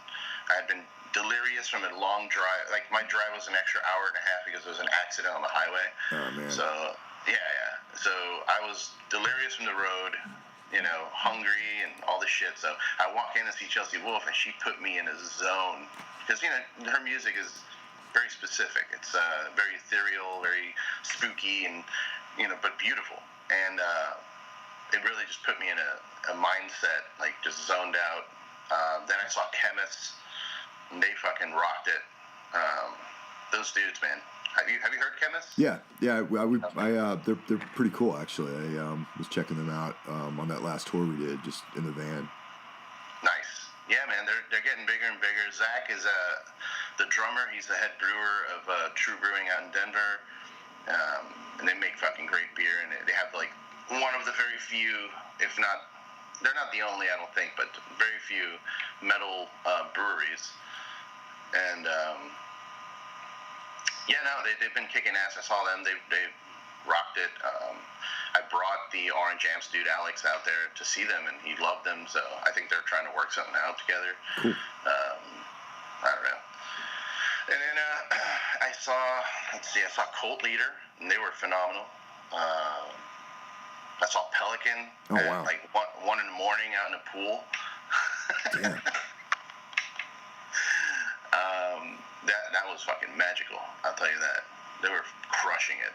[SPEAKER 2] I had been delirious from a long drive. Like my drive was an extra hour and a half because there was an accident on the highway.
[SPEAKER 1] Oh man.
[SPEAKER 2] So yeah. So I was delirious from the road, hungry and all this shit. So I walk in to see Chelsea Wolf, and she put me in a zone because her music is very specific. It's very ethereal, very spooky, and but beautiful. And it really just put me in a mindset, like just zoned out. Then I saw Chemists, and they fucking rocked it. Those dudes, man. Have you heard Chemists?
[SPEAKER 1] Yeah. They're pretty cool actually. I was checking them out on that last tour we did, just in the van.
[SPEAKER 2] Nice. Yeah, man, they're getting bigger and bigger. Zach is the drummer. He's the head brewer of True Brewing out in Denver, and they make fucking great beer. And they have like one of the very few, if not, they're not the only, I don't think, but very few metal breweries. And yeah, no, they've been kicking ass. I saw them. They've rocked it. I brought the Orange Amps dude Alex out there to see them, and he loved them. So I think they're trying to work something out together.
[SPEAKER 1] Cool.
[SPEAKER 2] I don't know. And then I saw Cult Leader, and they were phenomenal. I saw Pelican.
[SPEAKER 1] Oh, wow.
[SPEAKER 2] Like 1 in the morning out in a pool.
[SPEAKER 1] Damn.
[SPEAKER 2] That was fucking magical. I'll tell you that. They were crushing it.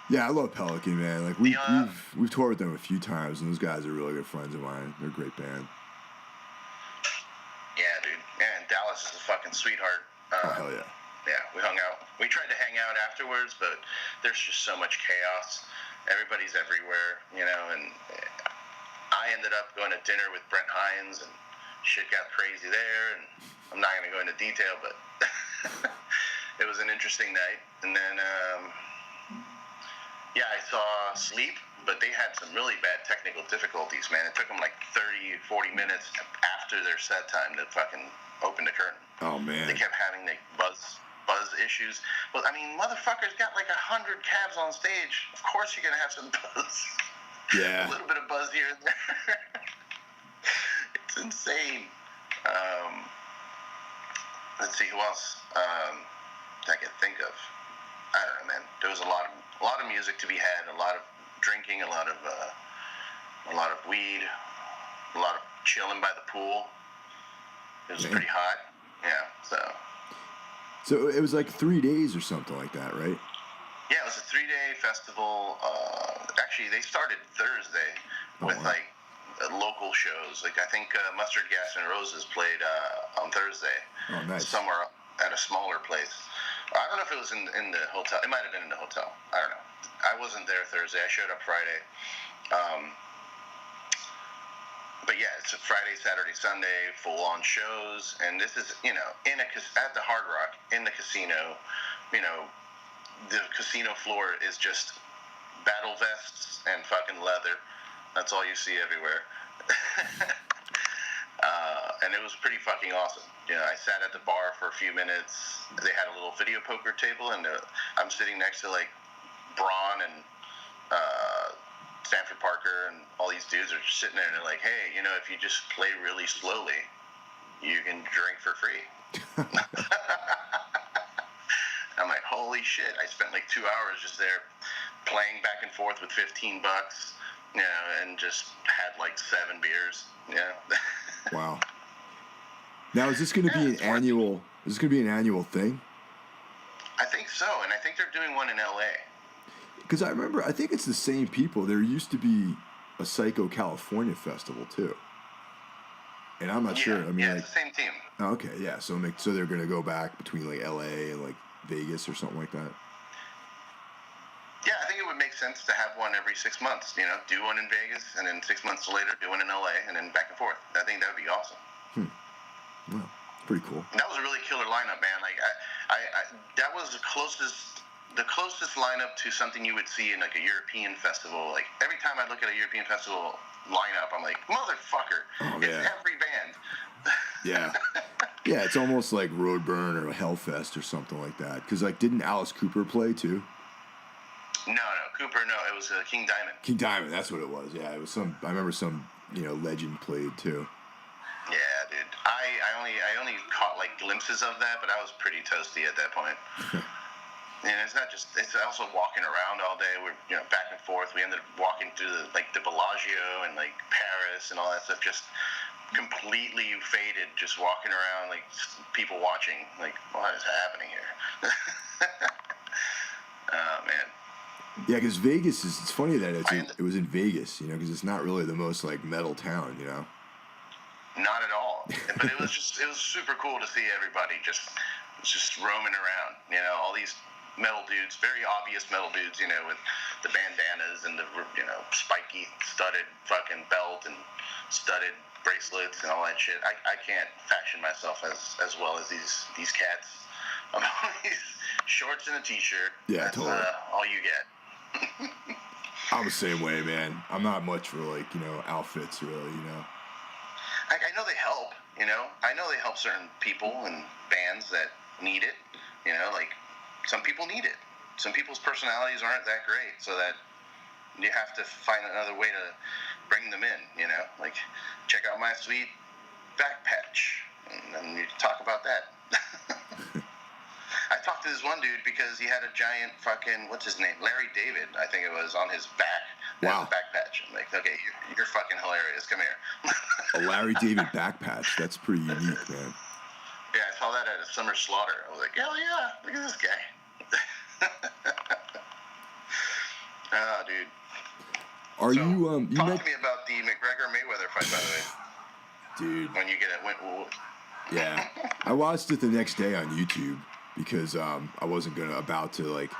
[SPEAKER 1] Yeah, I love Pelican, man. Like we've toured with them a few times, and those guys are really good friends of mine. They're a great band.
[SPEAKER 2] Yeah, dude. Yeah, and Dallas is a fucking sweetheart.
[SPEAKER 1] Oh, hell yeah.
[SPEAKER 2] Yeah, we hung out. We tried to hang out afterwards, but there's just so much chaos. Everybody's everywhere, you know, and I ended up going to dinner with Brent Hines, and shit got crazy there, and I'm not going to go into detail, but it was an interesting night. And then, yeah, I saw Sleep, but they had some really bad technical difficulties, man. It took them like 30, 40 minutes after their set time to fucking open the curtain.
[SPEAKER 1] Oh, man.
[SPEAKER 2] They kept having like buzz issues. Well, I mean, motherfuckers got like 100 cabs on stage. Of course you're going to have some buzz.
[SPEAKER 1] Yeah.
[SPEAKER 2] A little bit of buzz here and there. It's insane. Let's see who else I can think of. I don't know, man. There was a lot of music to be had, a lot of drinking, a lot of weed, a lot of chilling by the pool. It was pretty hot. Yeah,
[SPEAKER 1] So it was like 3 days or something like that, right?
[SPEAKER 2] Yeah, it was a 3-day festival. Actually, they started Thursday with like local shows. Like I think Mustard Gas and Roses played on Thursday.
[SPEAKER 1] Oh, nice.
[SPEAKER 2] Somewhere at a smaller place. I don't know if it was in the hotel. It might have been in the hotel. I don't know. I wasn't there Thursday. I showed up Friday. But yeah, it's a Friday, Saturday, Sunday, full-on shows, and this is, you know, at the Hard Rock, in the casino, you know, the casino floor is just battle vests and fucking leather. That's all you see everywhere. And it was pretty fucking awesome. You know, I sat at the bar for a few minutes. They had a little video poker table, and I'm sitting next to, like, Braun and Stanford Parker, and all these dudes are just sitting there, and they're like, hey, you know, if you just play really slowly, you can drink for free. I'm like, holy shit. I spent like 2 hours just there playing back and forth with $15, you know, and just had like 7 beers, you know.
[SPEAKER 1] Wow. Now, is this going to be an annual? Is this going to be an annual thing?
[SPEAKER 2] I think so, and I think they're doing one in LA.
[SPEAKER 1] Because I remember, I think it's the same people. There used to be a Psycho California festival too, and I'm not sure. I mean,
[SPEAKER 2] yeah,
[SPEAKER 1] like,
[SPEAKER 2] it's the same team.
[SPEAKER 1] Oh, okay, yeah. So they're going to go back between like LA and like Vegas or something like that.
[SPEAKER 2] Yeah, I think it would make sense to have one every 6 months. You know, do one in Vegas, and then 6 months later, do one in LA, and then back and forth. I think that would be awesome.
[SPEAKER 1] Well, pretty cool.
[SPEAKER 2] That was a really killer lineup, man. Like, I that was the closest lineup to something you would see in like a European festival. Like every time I look at a European festival lineup, I'm like, motherfucker, it's every band.
[SPEAKER 3] Yeah.
[SPEAKER 1] Yeah, it's almost like Roadburn or Hellfest or something like that. Because, like, didn't Alice Cooper play, too?
[SPEAKER 2] No, Cooper, no. It was King Diamond.
[SPEAKER 1] King Diamond, that's what it was. Yeah, it was I remember some, legend played, too.
[SPEAKER 2] Yeah, dude. I only caught, like, glimpses of that, but I was pretty toasty at that point. And it's also walking around all day. We're, back and forth. We ended up walking through the Bellagio and, like, Paris and all that stuff, just completely faded, just walking around, like, people watching, like, what is happening here? Oh, man.
[SPEAKER 1] Yeah, because Vegas it's funny that it was in Vegas, because it's not really the most, like, metal town,
[SPEAKER 2] Not at all. But it was super cool to see everybody just roaming around, all these metal dudes, very obvious metal dudes, you know, with the bandanas and the, you know, spiky studded fucking belt and studded bracelets and all that shit. I can't fashion myself as well as these cats. I'm always shorts and a t-shirt.
[SPEAKER 1] Yeah,
[SPEAKER 2] that's
[SPEAKER 1] totally.
[SPEAKER 2] all you get.
[SPEAKER 1] I'm the same way, man. I'm not much for, like, you know, outfits, really, you know.
[SPEAKER 2] I know they help, you know. I know they help certain people and bands that need it, you know, like, some people need it. Some people's personalities aren't that great, so that you have to find another way to bring them in, you know. Like, check out my sweet back patch, and then you talk about that. I talked to this one dude because he had a giant fucking, what's his name? Larry David, I think it was, on his back.
[SPEAKER 1] Wow.
[SPEAKER 2] The back patch. I'm like, okay, you're fucking hilarious. Come here.
[SPEAKER 1] A Larry David back patch. That's pretty unique, man.
[SPEAKER 2] Yeah, I saw that at a summer slaughter. I was like, hell yeah, look at this guy. Oh, dude.
[SPEAKER 1] Are you
[SPEAKER 2] talk to me about the McGregor-Mayweather fight, by the way.
[SPEAKER 1] Dude.
[SPEAKER 2] When you get it.
[SPEAKER 1] Yeah. I watched it the next day on YouTube because I wasn't about to, like,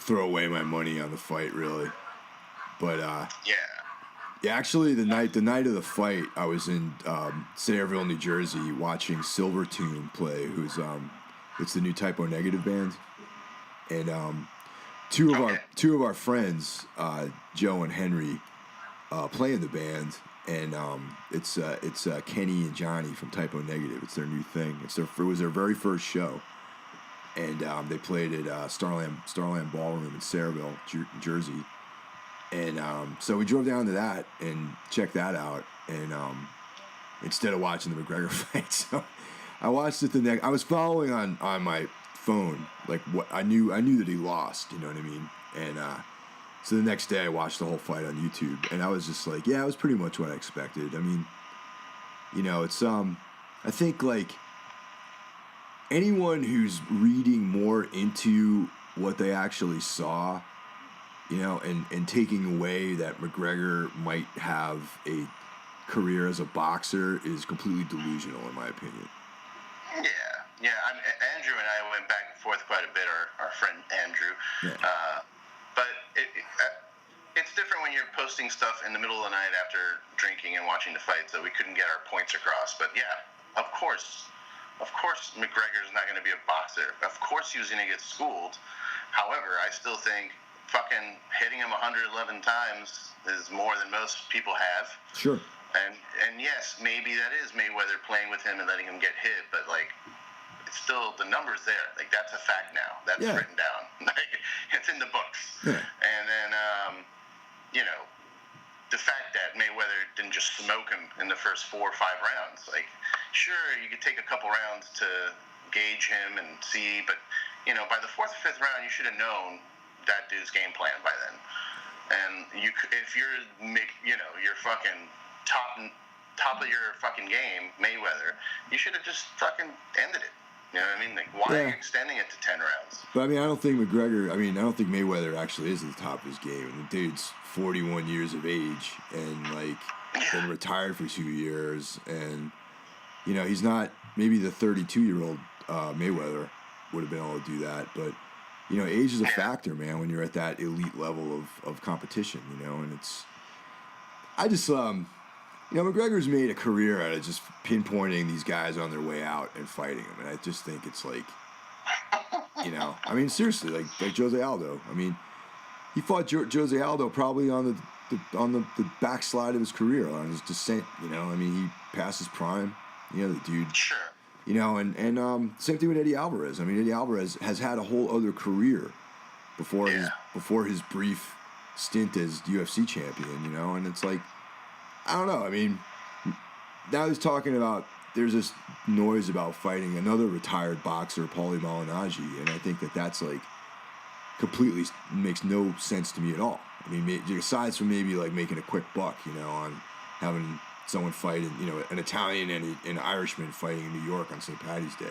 [SPEAKER 1] throw away my money on the fight, really. But, yeah, actually, the night of the fight, I was in Sayreville, New Jersey, watching Silvertune play, who's it's the new Typo Negative band, and two of our friends, Joe and Henry, play in the band, and it's Kenny and Johnny from Typo Negative. It's their new thing. It was their very first show, and they played at Starland Ballroom in Sayreville, Jersey. And so we drove down to that and checked that out, and instead of watching the McGregor fight, so I watched it I was following on my phone, like, what I knew that he lost, you know what I mean? And so the next day I watched the whole fight on YouTube, and I was just like, yeah, it was pretty much what I expected. I mean, you know, it's I think, like, anyone who's reading more into what they actually saw, you know, and taking away that McGregor might have a career as a boxer is completely delusional, in my opinion.
[SPEAKER 2] Yeah. Andrew and I went back and forth quite a bit, our friend Andrew.
[SPEAKER 1] Yeah.
[SPEAKER 2] But it's different when you're posting stuff in the middle of the night after drinking and watching the fight, so we couldn't get our points across. But yeah, of course McGregor's not going to be a boxer. Of course he was going to get schooled. However, I still think fucking hitting him 111 times is more than most people have.
[SPEAKER 1] Sure.
[SPEAKER 2] And yes, maybe that is Mayweather playing with him and letting him get hit, but, like, it's still, the number's there. Like, that's a fact now. That's written down. Like, it's in the books.
[SPEAKER 1] Yeah.
[SPEAKER 2] And then, you know, the fact that Mayweather didn't just smoke him in the first 4 or 5 rounds. Like, sure, you could take a couple rounds to gauge him and see, but, you know, by the 4th or 5th round, you should have known that dude's game plan by then. And if you're, you know, you're fucking top of your fucking game, Mayweather, you should have just fucking ended it. You know what I mean? Like, why are you extending it to 10 rounds?
[SPEAKER 1] But I mean, I don't think Mayweather actually is at the top of his game. And the dude's 41 years of age and, like, been retired for 2 years, and, you know, he's not, maybe the 32-year-old Mayweather would have been able to do that, but, you know, age is a factor, man, when you're at that elite level of competition, you know, and I just, you know, McGregor's made a career out of just pinpointing these guys on their way out and fighting them, and I just think it's like, you know, I mean, seriously, like Jose Aldo. I mean, he fought Jose Aldo probably on the backslide of his career, on his descent, you know, I mean, he passed his prime, you know, the dude.
[SPEAKER 2] Sure.
[SPEAKER 1] You know, and same thing with Eddie Alvarez. I mean, Eddie Alvarez has had a whole other career before his brief stint as UFC champion, you know, and it's like, I don't know. I mean, now he's talking about, there's this noise about fighting another retired boxer, Paulie Malignaggi, and I think that's, like, completely makes no sense to me at all. I mean, aside from maybe, like, making a quick buck, you know, on having someone fight, you know, an Italian and an Irishman fighting in New York on St. Patty's Day.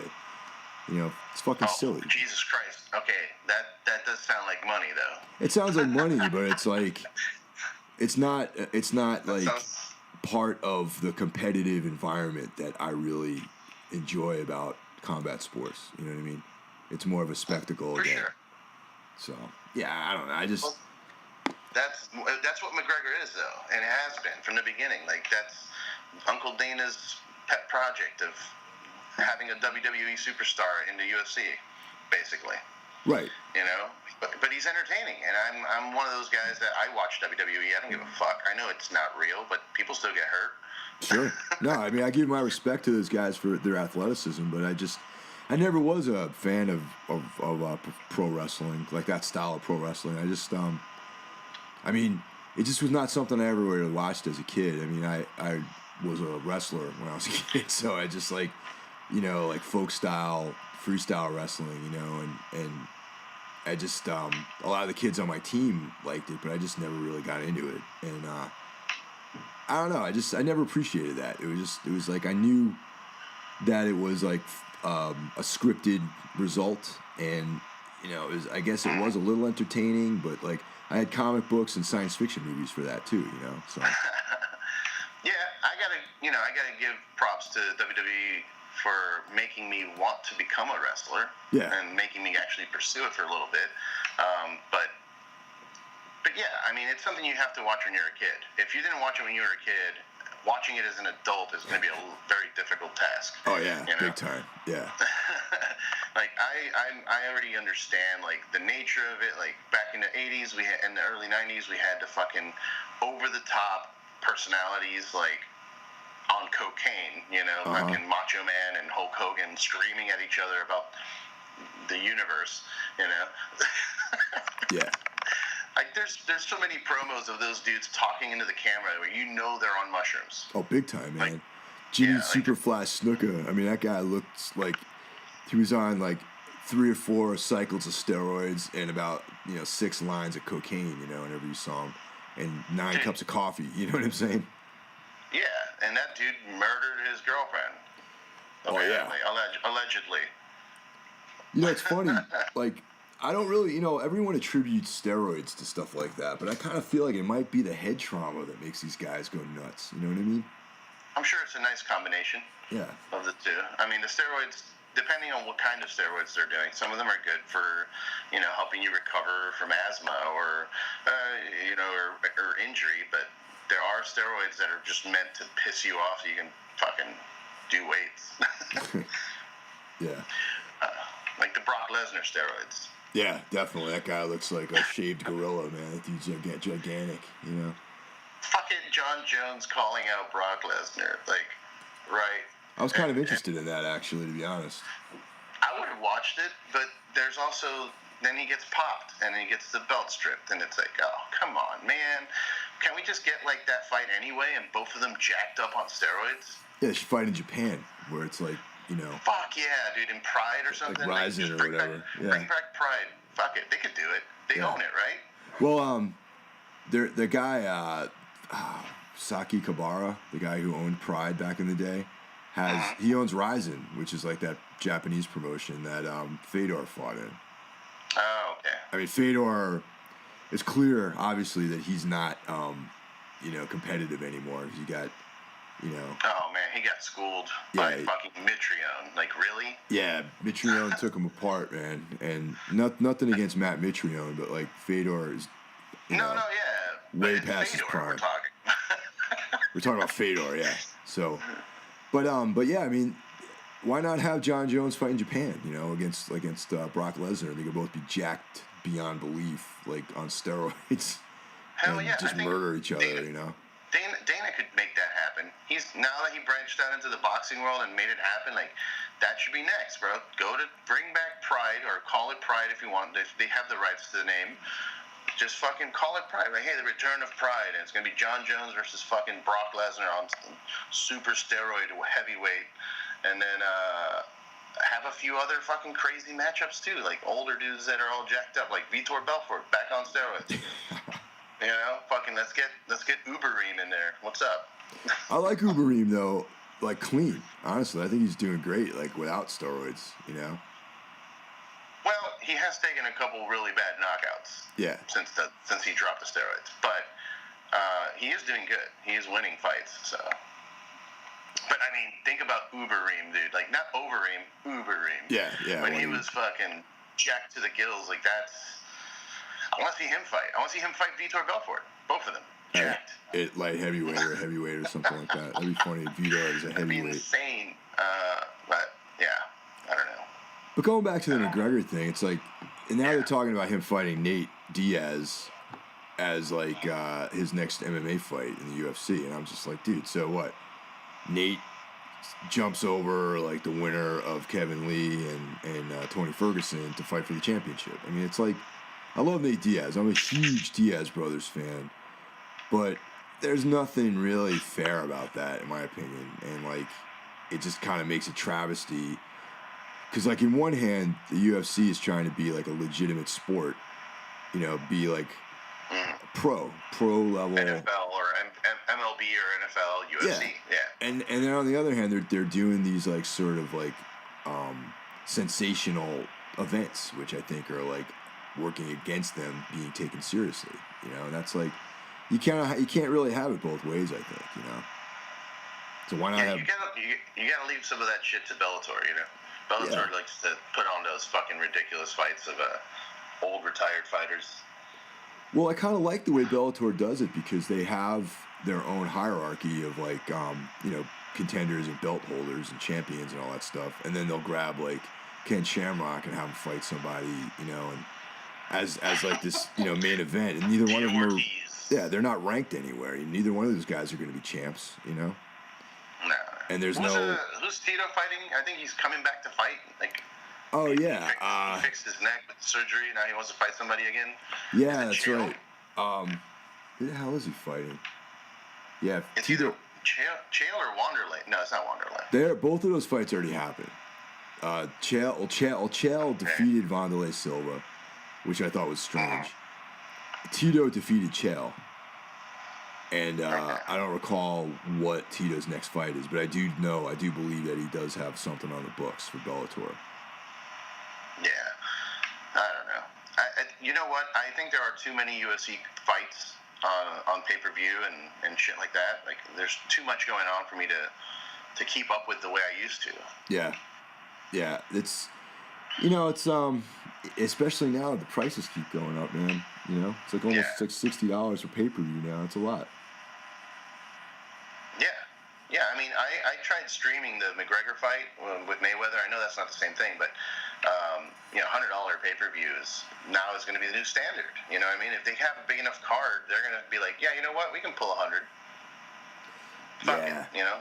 [SPEAKER 1] You know, it's fucking silly.
[SPEAKER 2] Jesus Christ. Okay, that does sound like money, though.
[SPEAKER 1] It sounds like money, but it's like, it's not like part of the competitive environment that I really enjoy about combat sports. You know what I mean? It's more of a spectacle.
[SPEAKER 2] For sure.
[SPEAKER 1] So yeah, I don't know. I just
[SPEAKER 2] that's what McGregor is though, and it has been from the beginning. Like that's Uncle Dana's pet project of having a WWE superstar in the UFC, basically.
[SPEAKER 1] right.
[SPEAKER 2] You know, but he's entertaining, and I'm one of those guys that I watch WWE. I don't give a fuck. I know it's not real, but people still get hurt.
[SPEAKER 1] Sure. No, I mean I give my respect to those guys for their athleticism, but I never was a fan of pro wrestling, like that style of pro wrestling. I mean, it just was not something I ever really watched as a kid. I mean, I was a wrestler when I was a kid, so I just like, you know, like folk style, freestyle wrestling, you know, and I just, a lot of the kids on my team liked it, but I just never really got into it. And, I don't know, I never appreciated that. It was like, I knew that it was like, a scripted result, and, you know, I guess it was a little entertaining, but like, I had comic books and science fiction movies for that too, you know, so.
[SPEAKER 2] Yeah, I gotta give props to WWE for making me want to become a wrestler.
[SPEAKER 1] Yeah.
[SPEAKER 2] And making me actually pursue it for a little bit. But yeah, I mean, it's something you have to watch when you're a kid. If you didn't watch it when you were a kid, watching it as an adult is going to be a very difficult task.
[SPEAKER 1] Oh yeah,
[SPEAKER 2] you know?
[SPEAKER 1] Big time. Yeah.
[SPEAKER 2] Like I already understand like the nature of it. Like back in the 80s, in the early 90s, we had the fucking over the top personalities like on cocaine, you know, fucking Macho Man and Hulk Hogan screaming at each other about the universe, you know.
[SPEAKER 1] Yeah.
[SPEAKER 2] Like there's so many promos of those dudes talking into the camera where you know they're on mushrooms.
[SPEAKER 1] Oh, big time, man.
[SPEAKER 2] Like,
[SPEAKER 1] Jimmy
[SPEAKER 2] yeah,
[SPEAKER 1] Superfly Snuka. I mean, that guy looked like he was on like 3 or 4 cycles of steroids and about, you know, 6 lines of cocaine, you know, whenever you saw him, and 9 cups of coffee. You know what I'm saying?
[SPEAKER 2] Yeah, and that dude murdered his girlfriend.
[SPEAKER 1] Oh yeah.
[SPEAKER 2] Allegedly.
[SPEAKER 1] You know, it's funny. Like, I don't really, you know, everyone attributes steroids to stuff like that, but I kind of feel like it might be the head trauma that makes these guys go nuts. You know what I mean?
[SPEAKER 2] I'm sure it's a nice combination.
[SPEAKER 1] Yeah.
[SPEAKER 2] Of the two. I mean, the steroids, depending on what kind of steroids they're doing, some of them are good for, you know, helping you recover from asthma or, you know, or injury, but there are steroids that are just meant to piss you off so you can fucking do weights.
[SPEAKER 1] Yeah.
[SPEAKER 2] Like the Brock Lesnar steroids.
[SPEAKER 1] Yeah, definitely. That guy looks like a shaved gorilla, man. That dude's gigantic, you know?
[SPEAKER 2] Fucking John Jones calling out Brock Lesnar. Like, right.
[SPEAKER 1] I was kind of interested in that, actually, to be honest.
[SPEAKER 2] I would have watched it, but there's also, then he gets popped, and he gets the belt stripped, and it's like, oh, come on, man. Can we just get, like, that fight anyway, and both of them jacked up on steroids?
[SPEAKER 1] Yeah, they should fight in Japan, where it's like, you know.
[SPEAKER 2] Fuck yeah, dude, in Pride or something.
[SPEAKER 1] Like Rising or whatever.
[SPEAKER 2] Bring back Pride. Fuck it, they could do it. They own it, right?
[SPEAKER 1] Well, the guy, Saki Kabara, the guy who owned Pride back in the day, he owns Rising, which is like that Japanese promotion that Fedor fought in.
[SPEAKER 2] Oh, okay.
[SPEAKER 1] I mean, Fedor, it's clear, obviously, that he's not, you know, competitive anymore. He got, you know.
[SPEAKER 2] Oh man, he got schooled by fucking Mitrione. Like, really?
[SPEAKER 1] Yeah, Mitrione took him apart, man. And nothing against Matt Mitrione, but like Fedor is.
[SPEAKER 2] Yeah.
[SPEAKER 1] Way past his prime. We're talking about Fedor, yeah. So, but yeah, I mean, why not have John Jones fight in Japan? You know, against Brock Lesnar, they could both be jacked beyond belief, like on steroids.
[SPEAKER 2] Hell
[SPEAKER 1] and
[SPEAKER 2] yeah!
[SPEAKER 1] just murder each other, you know.
[SPEAKER 2] Dana could make that happen. Now that he branched out into the boxing world and made it happen, like that should be next, bro. Bring back Pride, or call it Pride if you want. If they have the rights to the name, just fucking call it Pride. Like, hey, the return of Pride, and it's gonna be John Jones versus fucking Brock Lesnar on super steroid heavyweight, and then have a few other fucking crazy matchups too, like older dudes that are all jacked up, like Vitor Belfort back on steroids. You know, fucking let's get Uberim in there. What's up?
[SPEAKER 1] I like Uberim though, like clean. Honestly, I think he's doing great, like without steroids. You know.
[SPEAKER 2] Well, he has taken a couple really bad knockouts.
[SPEAKER 1] Yeah.
[SPEAKER 2] Since he dropped the steroids, but he is doing good. He is winning fights. So. But I mean, think about Uberim, dude. Like not Overeem, Uberim.
[SPEAKER 1] Yeah.
[SPEAKER 2] When he was fucking jacked to the gills, like that's. I want to see him fight. I want to see him fight Vitor Belfort. Both of them. Jacked.
[SPEAKER 1] At light heavyweight or something like that. That'd be funny if Vitor is a heavyweight.
[SPEAKER 2] That'd be insane. But yeah, I don't know.
[SPEAKER 1] But going back to the McGregor thing, it's like, and now they're talking about him fighting Nate Diaz as like his next MMA fight in the UFC, and I'm just like, dude, so what? Nate jumps over like the winner of Kevin Lee and Tony Ferguson to fight for the championship. I mean, it's like, I love Nate Diaz. I'm a huge Diaz brothers fan, but there's nothing really fair about that in my opinion, and like, it just kind of makes a travesty. Because, like, in one hand, the UFC is trying to be, like, a legitimate sport. You know, be, like, pro level.
[SPEAKER 2] NFL or MLB or NFL, UFC, yeah.
[SPEAKER 1] And then on the other hand, they're doing these, like, sort of, like, sensational events, which I think are, like, working against them being taken seriously. You know, and that's, like, you can't really have it both ways, I think, you know. So why not have...
[SPEAKER 2] You gotta leave some of that shit to Bellator, you know. Bellator likes to put on those fucking ridiculous fights of old retired fighters.
[SPEAKER 1] Well, I kind of like the way Bellator does it because they have their own hierarchy of like, you know, contenders and belt holders and champions and all that stuff, and then they'll grab like Ken Shamrock and have him fight somebody, you know, and as like this, you know, main event, and neither one of them are, they're not ranked anywhere. Neither one of those guys are going to be champs, you know.
[SPEAKER 2] No.
[SPEAKER 1] And there's
[SPEAKER 2] who's Tito fighting? I think he's coming back to fight. Like, he fixed his neck with surgery. Now he wants to fight somebody again.
[SPEAKER 1] Yeah, that's right. Who the hell is he fighting? Yeah,
[SPEAKER 2] it's Tito. Chael or Wanderlei? No, it's not Wanderlei.
[SPEAKER 1] Both of those fights already happened. Chael defeated Wanderlei Silva, which I thought was strange. Tito defeated Chael. And I don't recall what Tito's next fight is, but I do believe that he does have something on the books for Bellator.
[SPEAKER 2] Yeah, I don't know. You know what? I think there are too many UFC fights on pay-per-view and shit like that. Like, there's too much going on for me to keep up with the way I used to.
[SPEAKER 1] Yeah. It's, you know, it's especially now the prices keep going up, man. You know, it's like almost like $60 for pay-per-view now. It's a lot.
[SPEAKER 2] Yeah, I mean, I tried streaming the McGregor fight with Mayweather. I know that's not the same thing, but, you know, $100 pay-per-view is going to be the new standard. You know what I mean? If they have a big enough card, they're going to be like, yeah, you know what? We can pull 100. Fuck it, you know?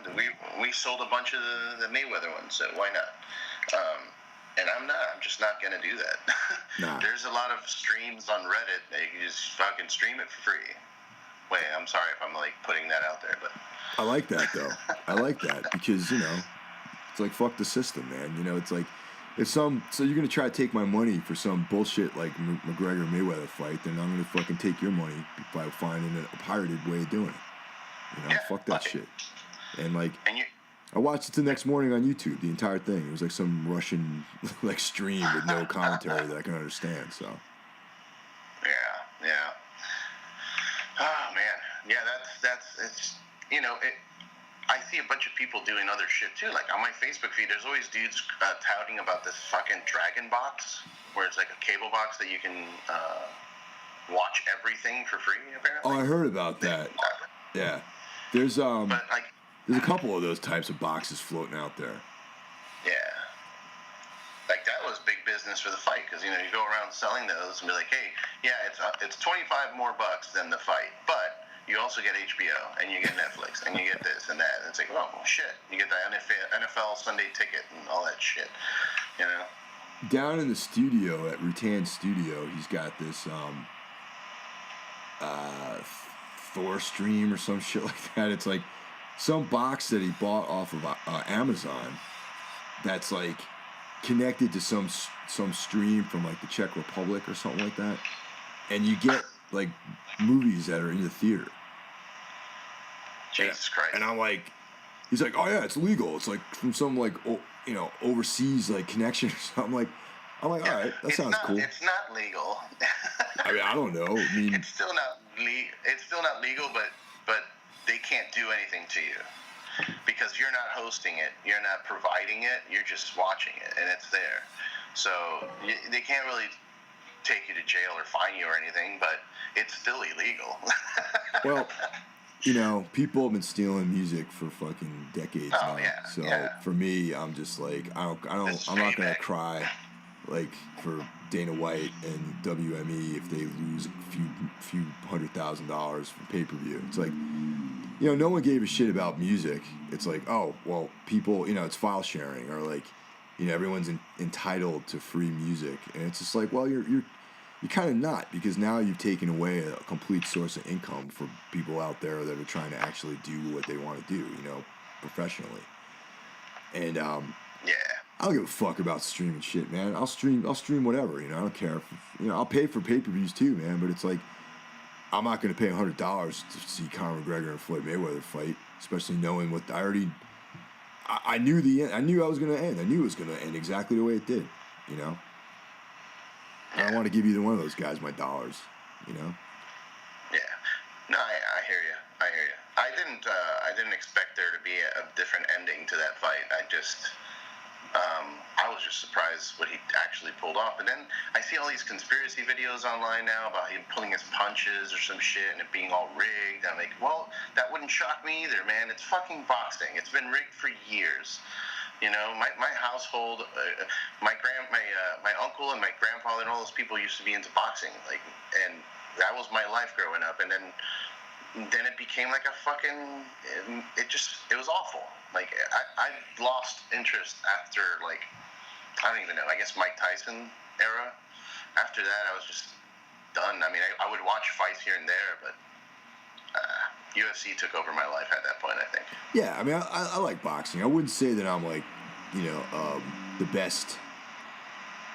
[SPEAKER 2] We sold a bunch of the Mayweather ones, so why not? And I'm just not going to do that.
[SPEAKER 1] Nah.
[SPEAKER 2] There's a lot of streams on Reddit that you can just fucking stream it for free. Wait, I'm sorry if I'm, like, putting that out there, but...
[SPEAKER 1] I like that, though. I like that because, you know, it's like, fuck the system, man. You know, it's like, so you're going to try to take my money for some bullshit like McGregor-Mayweather fight, then I'm going to fucking take your money by finding a pirated way of doing it. You know, fuck that shit. And, like... I watched it the next morning on YouTube, the entire thing. It was like some Russian like stream with no commentary that I can understand. So.
[SPEAKER 2] Yeah. Oh man, yeah. It's you know it. I see a bunch of people doing other shit too. Like on my Facebook feed, there's always dudes touting about this fucking Dragon box, where it's like a cable box that you can watch everything for free. Apparently.
[SPEAKER 1] Oh, I heard about that. Yeah, there's
[SPEAKER 2] But like.
[SPEAKER 1] There's a couple of those types of boxes floating out there.
[SPEAKER 2] Yeah. Like, that was big business for the fight, because, you know, you go around selling those and be like, hey, yeah, it's $25 more than the fight, but you also get HBO, and you get Netflix, and you get this and that. And it's like, oh, shit. You get the NFL Sunday ticket and all that shit, you know?
[SPEAKER 1] Down in the studio, at Rutan Studio, he's got this Thor stream or some shit like that. It's like some box that he bought off of Amazon that's like connected to some stream from like the Czech Republic or something like that, and you get like movies that are in the theater.
[SPEAKER 2] Jesus Christ!
[SPEAKER 1] And I'm like, he's like, oh yeah, it's legal. It's like from some like overseas like connection or something. I'm like, all right, that sounds cool.
[SPEAKER 2] It's not legal.
[SPEAKER 1] I mean, I don't know. I mean,
[SPEAKER 2] it's still not legal, but they can't do anything to you because you're not hosting it, you're not providing it, you're just watching it, and it's there. So they can't really take you to jail or fine you or anything, but it's still illegal.
[SPEAKER 1] Well, you know, people have been stealing music for fucking decades now.
[SPEAKER 2] Yeah,
[SPEAKER 1] so
[SPEAKER 2] yeah.
[SPEAKER 1] for me, I'm just like, I'm not gonna cry like for Dana White and WME if they lose a few $100,000 from pay-per-view. It's like, you know, no one gave a shit about music. It's like, oh, well, people, you know, it's file sharing, or like, you know, everyone's entitled to free music, and it's just like, well, you're kind of not, because now you've taken away a complete source of income for people out there that are trying to actually do what they want to do, you know, professionally. And
[SPEAKER 2] yeah,
[SPEAKER 1] I don't give a fuck about streaming shit, man. I'll stream whatever, you know. I don't care. You know, I'll pay for pay-per-views too, man. But it's like, I'm not going to pay $100 to see Conor McGregor and Floyd Mayweather fight, especially knowing what I knew the end. I knew I was going to end. I knew it was going to end exactly the way it did, you know. I don't want to give either one of those guys my dollars, you know.
[SPEAKER 2] Yeah. No, I hear you. I didn't expect there to be a different ending to that fight. I was just surprised what he actually pulled off. And then I see all these conspiracy videos online now about him pulling his punches or some shit and it being all rigged. I'm like, well, that wouldn't shock me either, man. It's fucking boxing. It's been rigged for years. You know, my household, my uncle and my grandfather and all those people used to be into boxing, like, and that was my life growing up. And then it became like a fucking, it was awful. Like, I lost interest after, like, I don't even know, I guess Mike Tyson era. After that, I was just done. I mean, I would watch fights here and there, but UFC took over my life at that point, I think.
[SPEAKER 1] Yeah, I mean, I like boxing. I wouldn't say that I'm like, you know, the best,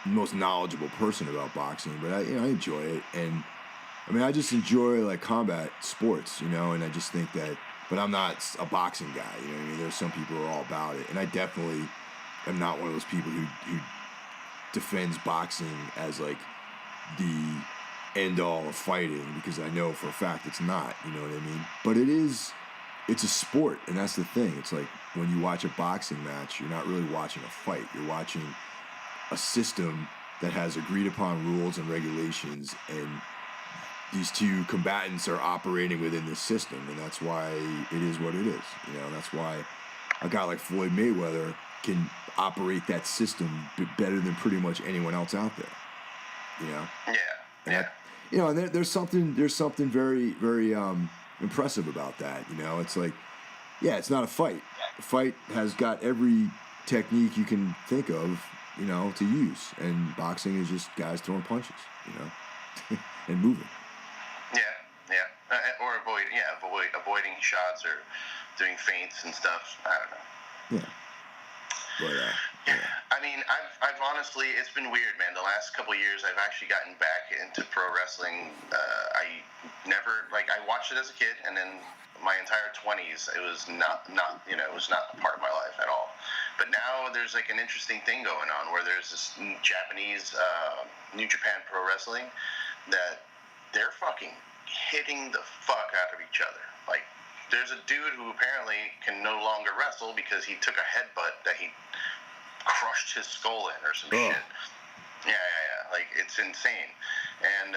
[SPEAKER 1] most knowledgeable person about boxing, but I enjoy it. And I mean, I just enjoy like combat sports, you know, and I just think that, but I'm not a boxing guy, you know what I mean? There's some people who are all about it, and I definitely am not one of those people who defends boxing as like the end all of fighting, because I know for a fact it's not, you know what I mean? But it's a sport, and that's the thing. It's like when you watch a boxing match, you're not really watching a fight. You're watching a system that has agreed upon rules and regulations, and these two combatants are operating within this system, and that's why it is what it is. You know, that's why a guy like Floyd Mayweather can operate that system better than pretty much anyone else out there. You know?
[SPEAKER 2] Yeah.
[SPEAKER 1] And yeah. You know, and there's something very, very impressive about that. You know, it's like, yeah, it's not a fight. A fight has got every technique you can think of, you know, to use, and boxing is just guys throwing punches, you know, and moving.
[SPEAKER 2] Yeah, or avoiding shots or doing feints and stuff. I don't know.
[SPEAKER 1] Yeah. But yeah.
[SPEAKER 2] I mean, I've honestly, it's been weird, man. The last couple of years, I've actually gotten back into pro wrestling. I watched it as a kid, and then my entire 20s, it was not it was not a part of my life at all. But now there's like an interesting thing going on where there's this Japanese New Japan Pro Wrestling that they're fucking hitting the fuck out of each other. Like, there's a dude who apparently can no longer wrestle because he took a headbutt that he crushed his skull in or some shit. Yeah. Like, it's insane. And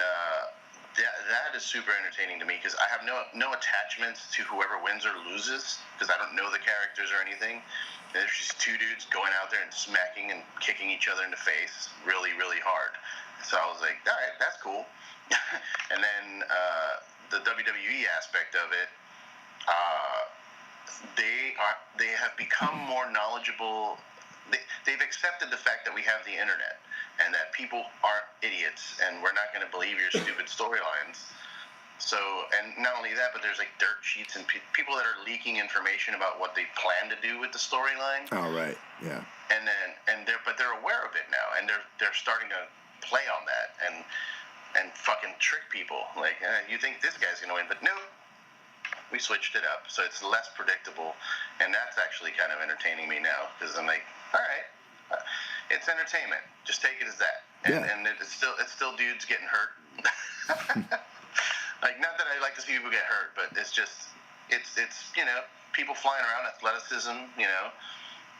[SPEAKER 2] that is super entertaining to me because I have no attachments to whoever wins or loses because I don't know the characters or anything. There's just two dudes going out there and smacking and kicking each other in the face really, really hard. So I was like, all right, that's cool. And then the WWE aspect of it, they have become more knowledgeable. They've accepted the fact that we have the internet and that people aren't idiots and we're not going to believe your stupid storylines. So, and not only that, but there's like dirt sheets and people that are leaking information about what they plan to do with the storyline.
[SPEAKER 1] Oh, right. Yeah.
[SPEAKER 2] But they're aware of it now, and they're starting to play on that and fucking trick people. Like, you think this guy's gonna win, but no, we switched it up, so it's less predictable, and that's actually kind of entertaining me now because I'm like, all right, it's entertainment. Just take it as that. And it's still dudes getting hurt. Like, not that I like to see people get hurt, but it's just it's you know, people flying around, athleticism, you know,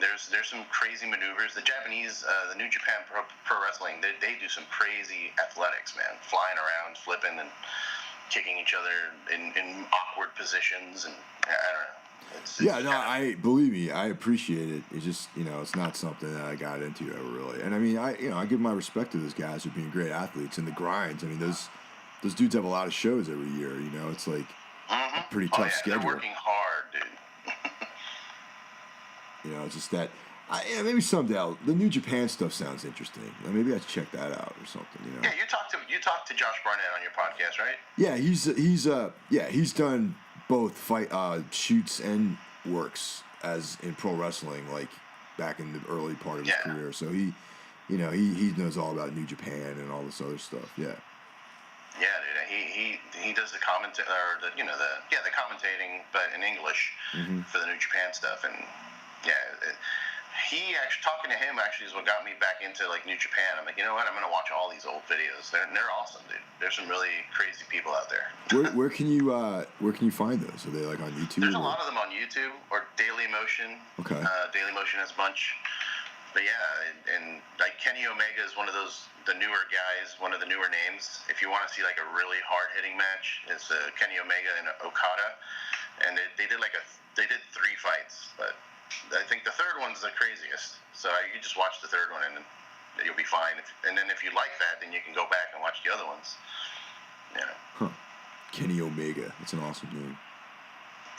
[SPEAKER 2] There's some crazy maneuvers. The Japanese, the New Japan Pro Wrestling, they do some crazy athletics, man. Flying around, flipping, and kicking each other in awkward positions, and I don't know.
[SPEAKER 1] I believe me, I appreciate it. It's just, it's not something that I got into ever really. And I mean, I give my respect to those guys for being great athletes and the grinds. I mean, those dudes have a lot of shows every year. It's like a pretty tough schedule.
[SPEAKER 2] They're working hard, dude.
[SPEAKER 1] It's just that. Maybe someday the New Japan stuff sounds interesting. Maybe I should check that out or something.
[SPEAKER 2] Yeah, you talked to Josh Barnett on your podcast, right?
[SPEAKER 1] Yeah, he's done both fight shoots and works as in pro wrestling, like back in the early part of his career. So he knows all about New Japan and all this other stuff. Yeah. Yeah,
[SPEAKER 2] dude. He does the the commentating, but in English for the New Japan stuff, and he actually talking to him is what got me back into like New Japan. I'm like, you know what? I'm gonna watch all these old videos. They're awesome, dude. There's some really crazy people out there.
[SPEAKER 1] Where can you find those? Are they like on YouTube?
[SPEAKER 2] There's a lot of them on YouTube or Daily Motion.
[SPEAKER 1] Okay.
[SPEAKER 2] Daily Motion has a bunch. But yeah, and like Kenny Omega is one of the newer guys, one of the newer names. If you want to see like a really hard hitting match, it's Kenny Omega and Okada, and they did 3 fights, but I think the third one's the craziest. So you can just watch the third one and you'll be fine. And then if you like that, then you can go back and watch the other ones. Yeah.
[SPEAKER 1] Huh. Kenny Omega. That's an awesome name.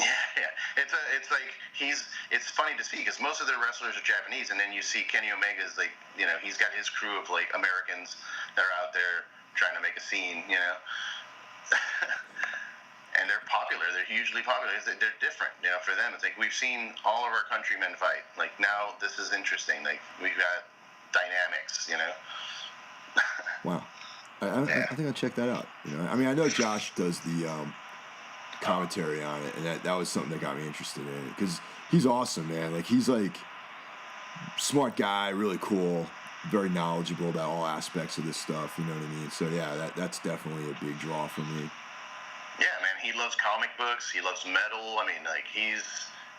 [SPEAKER 2] Yeah. It's like it's funny to see because most of their wrestlers are Japanese, and then you see Kenny Omega is like, he's got his crew of like Americans that are out there trying to make a scene, And they're popular. They're hugely popular. They're different, for them. It's like we've seen all of our countrymen fight. Like now this is interesting. Like we've got dynamics,
[SPEAKER 1] Wow. I think I'll check that out. I know Josh does the commentary on it, and that was something that got me interested in it because he's awesome, man. Like he's like smart guy, really cool, very knowledgeable about all aspects of this stuff. You know what I mean? So yeah, that's definitely a big draw for me.
[SPEAKER 2] Yeah, man, he loves comic books. He loves metal. I mean, like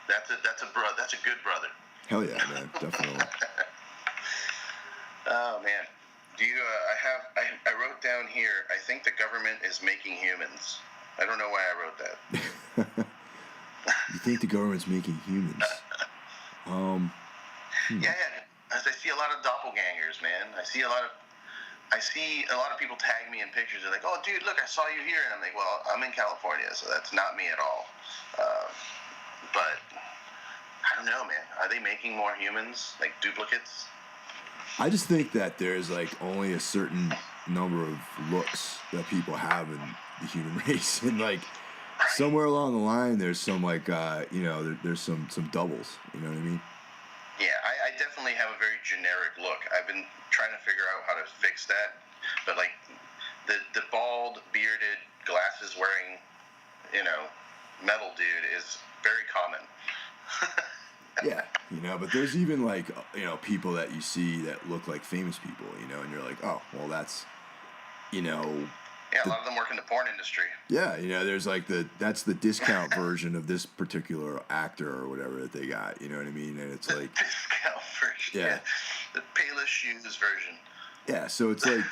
[SPEAKER 2] that's a good brother.
[SPEAKER 1] Hell yeah, man, definitely.
[SPEAKER 2] Oh man, do you? I wrote down here. I think the government is making humans. I don't know why I wrote that.
[SPEAKER 1] You think the government's making humans?
[SPEAKER 2] Yeah. As I see a lot of doppelgangers, man. I see a lot of people tag me in pictures. They're like, "Oh, dude, look, I saw you here," and I'm like, "Well, I'm in California, so that's not me at all." But I don't know, man. Are they making more humans, like duplicates?
[SPEAKER 1] I just think that there's like only a certain number of looks that people have in the human race, and like somewhere along the line, there's some like there's some doubles. You know what I mean?
[SPEAKER 2] Yeah, I definitely have a very generic look. I've been trying to figure out how to fix that, but like the bald, bearded, glasses wearing, metal dude is very common.
[SPEAKER 1] Yeah, but there's even like people that you see that look like famous people, and you're like, oh, well, that's,
[SPEAKER 2] Yeah, a lot of them work in the porn industry.
[SPEAKER 1] Yeah, there's like that's the discount version of this particular actor or whatever that they got. You know what I mean? And it's
[SPEAKER 2] the
[SPEAKER 1] like
[SPEAKER 2] discount version. Yeah, the Payless Shoes version.
[SPEAKER 1] Yeah, so it's like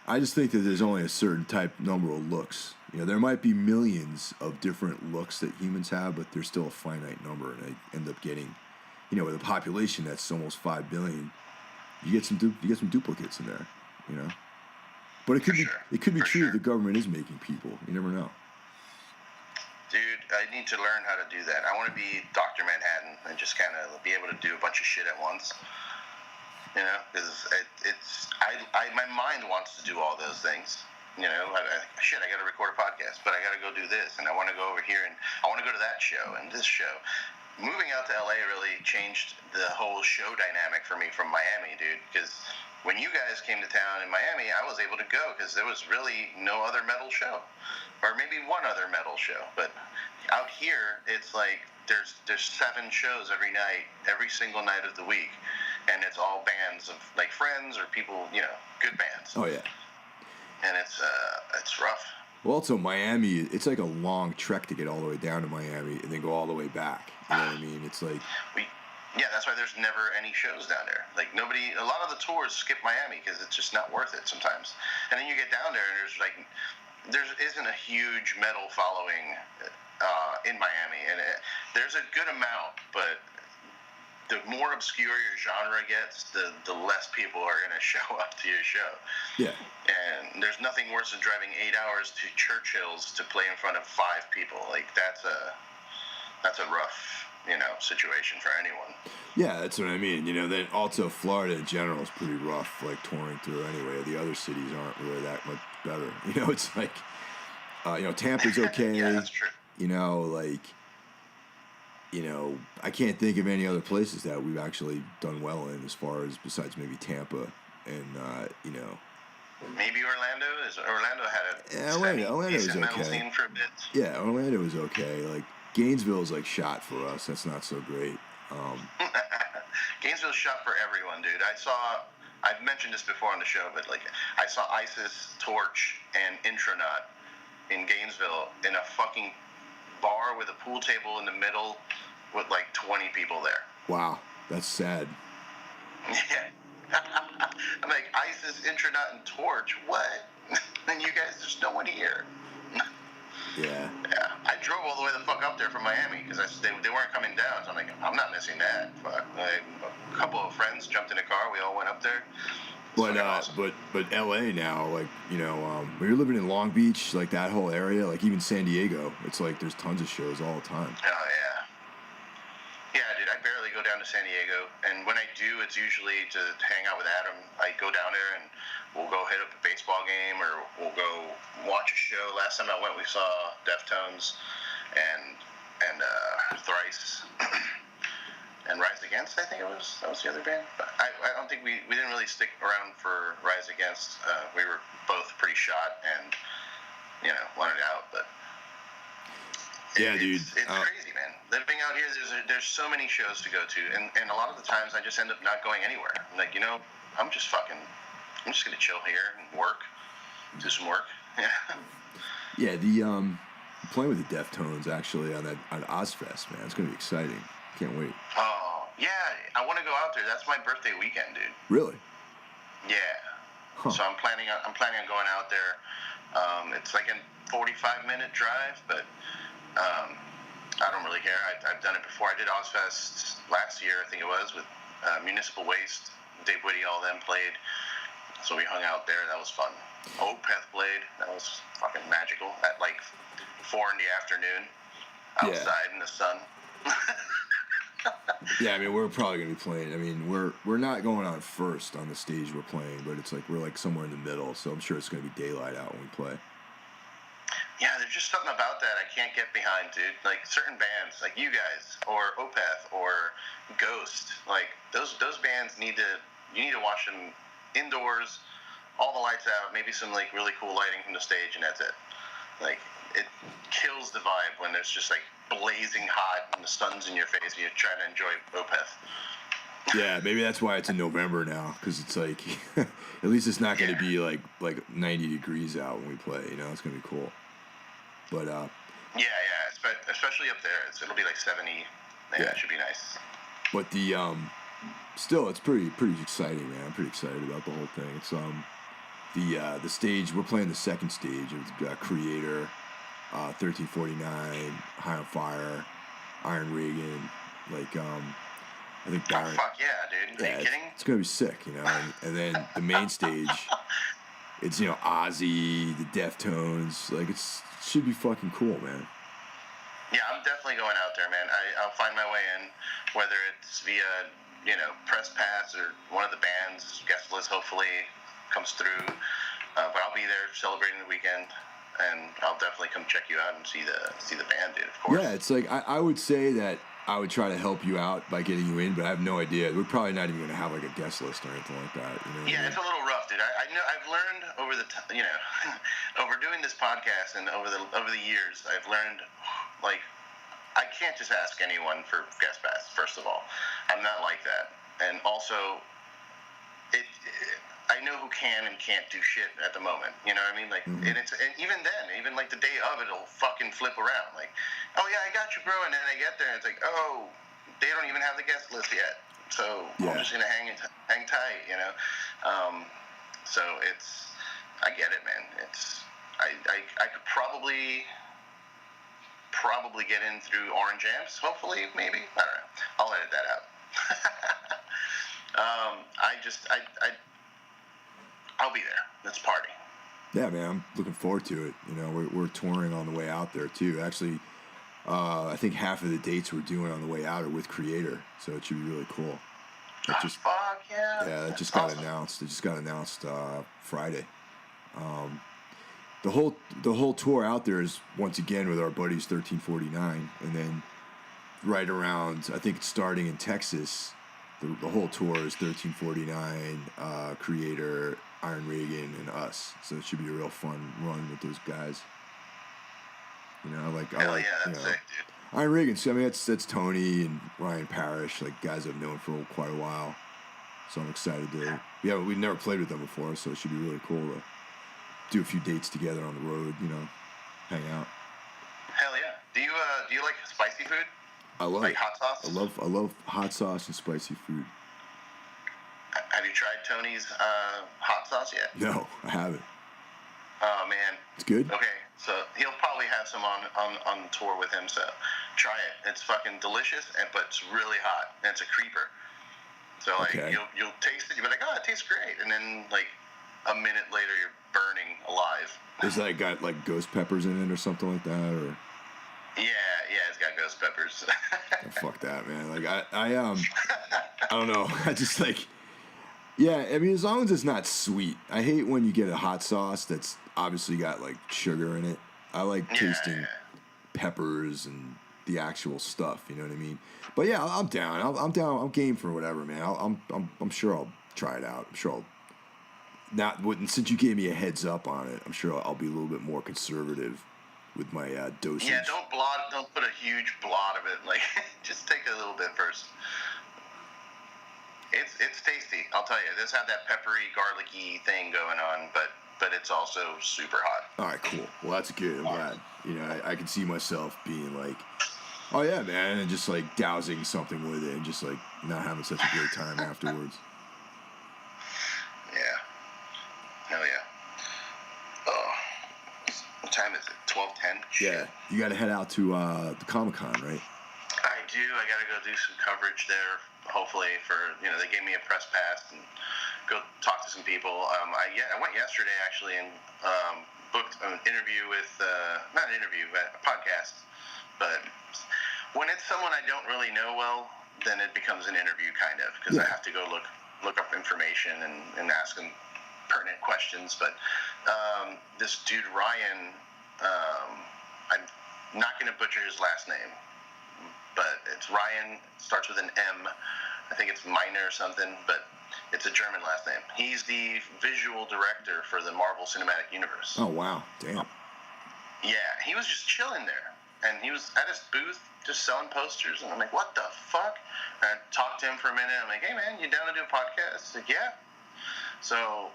[SPEAKER 1] I just think that there's only a certain number of looks. There might be millions of different looks that humans have, but there's still a finite number, and I end up getting, with a population that's almost 5 billion, you get some duplicates in there, But it could be true that the government is making people. You never know.
[SPEAKER 2] Dude, I need to learn how to do that. I want to be Dr. Manhattan and just kind of be able to do a bunch of shit at once. Because my mind wants to do all those things. I got to record a podcast, but I got to go do this, and I want to go over here, and I want to go to that show and this show. Moving out to LA really changed the whole show dynamic for me from Miami, dude, because when you guys came to town in Miami, I was able to go because there was really no other metal show, or maybe one other metal show. But out here, it's like there's 7 shows every night, every single night of the week, and it's all bands of like friends or people, good bands.
[SPEAKER 1] Oh yeah.
[SPEAKER 2] And it's rough.
[SPEAKER 1] Well, also Miami, it's like a long trek to get all the way down to Miami and then go all the way back. You know what I mean? It's like
[SPEAKER 2] Yeah, that's why there's never any shows down there. Like a lot of the tours skip Miami because it's just not worth it sometimes. And then you get down there and there isn't a huge metal following in Miami, and there's a good amount, but the more obscure your genre gets, the less people are going to show up to your show.
[SPEAKER 1] Yeah.
[SPEAKER 2] And there's nothing worse than driving 8 hours to Churchill's to play in front of 5 people. Like that's a rough, situation for anyone.
[SPEAKER 1] Yeah, that's what I mean. Then also Florida in general is pretty rough, like touring through anyway. The other cities aren't really that much better. It's like, Tampa's okay.
[SPEAKER 2] Yeah, that's true.
[SPEAKER 1] I can't think of any other places that we've actually done well in, as far as besides maybe Tampa and
[SPEAKER 2] maybe Orlando. Orlando had a
[SPEAKER 1] Orlando is
[SPEAKER 2] metal
[SPEAKER 1] okay.
[SPEAKER 2] scene for a bit.
[SPEAKER 1] Yeah, Orlando is okay. Like Gainesville's like shot for us. That's not so great.
[SPEAKER 2] Gainesville's shot for everyone, dude. I've mentioned this before on the show, but like I saw ISIS, Torch, and Intronaut in Gainesville in a fucking bar with a pool table in the middle with like 20 people there.
[SPEAKER 1] Wow, that's sad.
[SPEAKER 2] Yeah. I'm like, ISIS, Intronaut, and Torch? What? And you guys, there's no one here.
[SPEAKER 1] Yeah.
[SPEAKER 2] Yeah. I drove all the way the fuck up there from Miami because they weren't coming down. So I'm like, I'm not missing that. Fuck. Like, a couple of friends jumped in a car. We all went up there.
[SPEAKER 1] But
[SPEAKER 2] awesome.
[SPEAKER 1] but LA now, like, when you're living in Long Beach, like that whole area, like even San Diego, it's like there's tons of shows all the time.
[SPEAKER 2] Oh yeah. Yeah, dude, I barely go down to San Diego, and when I do, it's usually to hang out with Adam. I go down there and we'll go hit up a baseball game, or we'll go watch a show. Last time I went, we saw Deftones and Thrice. And Rise Against, I think that was the other band. But I don't think we didn't really stick around for Rise Against. We were both pretty shot and, wanted out. But
[SPEAKER 1] yeah, dude,
[SPEAKER 2] it's crazy, man. Living out here, there's so many shows to go to, and a lot of the times I just end up not going anywhere. I'm like, I'm just gonna chill here and do some work. Yeah.
[SPEAKER 1] Yeah, the playing with the Deftones actually on Ozfest, man. It's gonna be exciting. Can't wait.
[SPEAKER 2] Oh, yeah. I want to go out there. That's my birthday weekend, dude.
[SPEAKER 1] Really?
[SPEAKER 2] Yeah.
[SPEAKER 1] Huh.
[SPEAKER 2] So I'm planning on going out there. It's like a 45-minute drive, but I don't really care. I've done it before. I did Ozfest last year, I think it was, with Municipal Waste. Dave Whitty, all them played. So we hung out there. That was fun. Opeth played. That was fucking magical. At like 4 in the afternoon, outside in the sun.
[SPEAKER 1] Yeah, I mean, we're probably gonna be playing. I mean, we're not going on first on the stage we're playing, but it's like we're like somewhere in the middle, so I'm sure it's gonna be daylight out when we play.
[SPEAKER 2] Yeah, there's just something about that I can't get behind, dude. Like certain bands, like you guys, or Opeth, or Ghost, like those bands you need to watch them indoors, all the lights out, maybe some like really cool lighting from the stage, and that's it. Like it kills the vibe when it's just like blazing hot and the sun's in your face and you're trying to enjoy Opeth.
[SPEAKER 1] Yeah, maybe that's why it's in November now, because it's like at least it's not going to be like 90 degrees out when we play. It's going to be cool. But
[SPEAKER 2] yeah, especially up there, it'll be like 70. Yeah, it should be nice.
[SPEAKER 1] But the still, it's pretty exciting, man. I'm pretty excited about the whole thing. It's the stage, we're playing the second stage of Creator, 1349, High on Fire, Iron Reagan, like I think Barrett.
[SPEAKER 2] Oh, fuck yeah, dude. Are you kidding?
[SPEAKER 1] It's gonna be sick, and then the main stage, it's Ozzy, the Deftones, like it should be fucking cool, man.
[SPEAKER 2] Yeah, I'm definitely going out there, man. I'll find my way in, whether it's via press pass or one of the band's guest list hopefully comes through, but I'll be there celebrating the weekend. And I'll definitely come check you out and see the band, dude, of course.
[SPEAKER 1] Yeah, it's like I would say that I would try to help you out by getting you in, but I have no idea. We're probably not even going to have like a guest list or anything like that.
[SPEAKER 2] Yeah, it's a little rough, dude. I know I've learned over over doing this podcast and over the years, I've learned like I can't just ask anyone for guest pass. First of all, I'm not like that, and also I know who can and can't do shit at the moment. You know what I mean? Like, and even then, even like the day of, it'll fucking flip around. Like, oh yeah, I got you, bro. And then I get there, and it's like, oh, they don't even have the guest list yet. So
[SPEAKER 1] Yeah.
[SPEAKER 2] I'm just gonna hang tight, you know. So I get it, man. I could probably get in through Orange Amps, hopefully, maybe. I don't know. I'll edit that out. I'll be there. Let's party.
[SPEAKER 1] Yeah, man, I'm looking forward to it. You know, we're touring on the way out there too. Actually, I think half of the dates we're doing on the way out are with Creator, so it should be really cool.
[SPEAKER 2] Fuck yeah!
[SPEAKER 1] Yeah, that just
[SPEAKER 2] That's
[SPEAKER 1] got
[SPEAKER 2] awesome.
[SPEAKER 1] announced. It just got announced Friday. The whole tour out there is once again with our buddies 1349, and then right around, I think it's starting in Texas. The whole tour is 1349, Creator, Iron Reagan, and us. So it should be a real fun run with those guys. You know,
[SPEAKER 2] Hell yeah, that's sick, dude.
[SPEAKER 1] Iron Reagan. So I mean, that's Tony and Ryan Parrish, like guys I've known for quite a while. So I'm excited to. Yeah, we've never played with them before, so it should be really cool to do a few dates together on the road. You know, hang out.
[SPEAKER 2] Hell yeah. Do you like spicy food?
[SPEAKER 1] I love
[SPEAKER 2] like
[SPEAKER 1] it.
[SPEAKER 2] hot sauce?
[SPEAKER 1] I love hot sauce and spicy food.
[SPEAKER 2] Have you tried Tony's hot sauce yet?
[SPEAKER 1] No, I haven't.
[SPEAKER 2] Oh man,
[SPEAKER 1] It's good.
[SPEAKER 2] okay. So he'll probably have some on tour with him. So try it. It's fucking delicious, but it's really hot. And it's a creeper. So like
[SPEAKER 1] Okay.
[SPEAKER 2] you'll taste it. You'll be like, oh, it tastes great. And then like a minute later, you're burning alive.
[SPEAKER 1] Is that got like ghost peppers in it or something like that, or?
[SPEAKER 2] Yeah, it's got ghost peppers.
[SPEAKER 1] Oh, fuck that, man. Like I don't know. I just like, yeah. I mean, as long as it's not sweet. I hate when you get a hot sauce that's obviously got like sugar in it. I like tasting peppers and the actual stuff. You know what I mean? But yeah, I'm down. I'm down. I'm game for whatever, man. I'm sure I'll try it out. I'm sure I'll. Since you gave me a heads up on it, I'm sure I'll be a little bit more conservative with my dosage.
[SPEAKER 2] Yeah, don't put a huge blot of it. Like, just take a little bit first. It's tasty, I'll tell you. This had that peppery, garlicky thing going on, but it's also super hot.
[SPEAKER 1] All right, cool. Well, that's good. I'm glad. You know, I can see myself being like, oh yeah, man, and just like dousing something with it and just like not having such a great time afterwards.
[SPEAKER 2] Yeah. Hell yeah. Oh, what time is it? 12:10?
[SPEAKER 1] Yeah, you got to head out to the Comic-Con, right?
[SPEAKER 2] I do. I got to go do some coverage there, hopefully, they gave me a press pass and go talk to some people. I went yesterday, actually, and booked an interview with, not an interview, but a podcast. But when it's someone I don't really know well, then it becomes an interview, kind of, because I have to go look up information and ask them pertinent questions. But this dude, Ryan, I'm not going to butcher his last name, but it's Ryan, starts with an M. I think it's Miner or something, but it's a German last name. He's the visual director for the Marvel Cinematic Universe.
[SPEAKER 1] Oh, wow. Damn.
[SPEAKER 2] Yeah, he was just chilling there. And he was at his booth just selling posters. And I'm like, what the fuck? And I talked to him for a minute. I'm like, hey, man, you down to do a podcast? He's like, yeah. So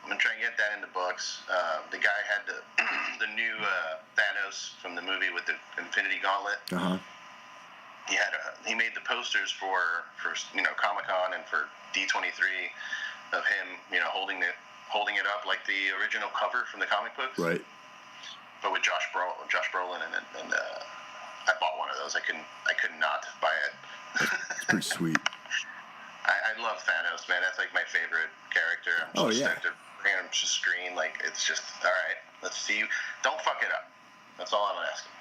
[SPEAKER 2] I'm going to try and get that into books. The guy had the new Thanos from the movie with the Infinity Gauntlet.
[SPEAKER 1] Uh-huh.
[SPEAKER 2] He made the posters for Comic-Con and for D23 of him, holding it up like the original cover from the comic books.
[SPEAKER 1] Right.
[SPEAKER 2] But with Josh Brolin in it, and I bought one of those. I could not buy it.
[SPEAKER 1] It's pretty sweet.
[SPEAKER 2] I love Thanos, man. That's like my favorite character. I'm just stoked to bring him to screen. Like, it's just, all right, let's see you. Don't fuck it up. That's all I'm asking.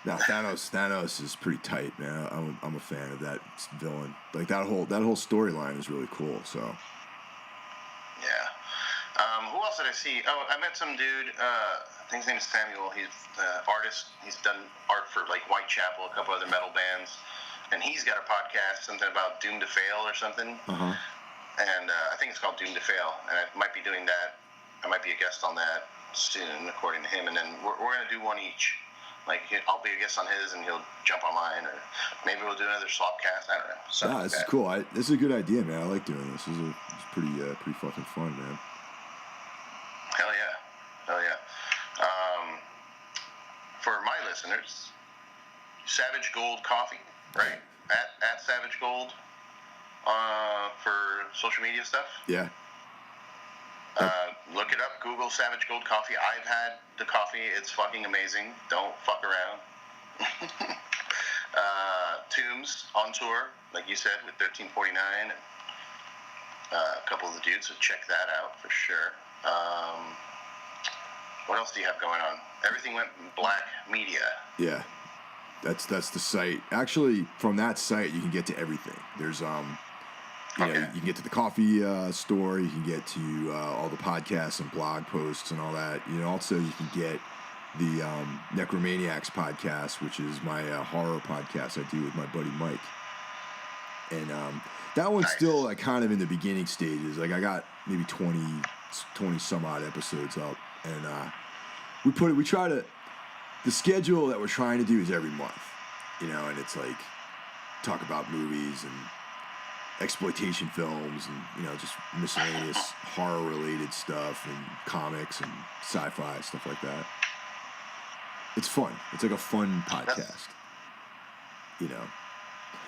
[SPEAKER 1] Now Thanos is pretty tight, man. I'm a fan of that villain. Like that whole storyline is really cool. So.
[SPEAKER 2] Yeah. Who else did I see? Oh, I met some dude. I think his name is Samuel. He's an artist. He's done art for like Whitechapel, a couple other metal bands, and he's got a podcast, something about Doomed to Fail or something.
[SPEAKER 1] Uh-huh.
[SPEAKER 2] And I think it's called Doomed to Fail, and I might be doing that. I might be a guest on that soon, according to him. And then we're gonna do one each. Like, I'll be a guest on his, and he'll jump on mine, or maybe we'll do another Swapcast. I don't know.
[SPEAKER 1] This is cool. This is a good idea, man. I like doing this. It's pretty fucking fun, man.
[SPEAKER 2] Hell yeah. For my listeners, Savage Gold Coffee, right? at Savage Gold for social media stuff.
[SPEAKER 1] Yeah.
[SPEAKER 2] Look it up. Google Savage Gold Coffee. I've had the coffee. It's fucking amazing. Don't fuck around. Tombs on tour, like you said, with 1349 and a couple of the dudes. So check that out for sure. What else do you have going on? Everything Went Black Media.
[SPEAKER 1] Yeah. That's the site. Actually, from that site, you can get to everything. There's you know, you can get to the coffee store. You can get to all the podcasts and blog posts and all that. You know, also you can get the Necromaniacs podcast, which is my horror podcast I do with my buddy Mike. And that one's still like kind of in the beginning stages. Like I got maybe 20 some odd episodes up, and we try to. The schedule that we're trying to do is every month, you know, and it's like talk about movies and exploitation films and, you know, just miscellaneous horror-related stuff and comics and sci-fi, stuff like that. It's fun. It's like a fun podcast, you know.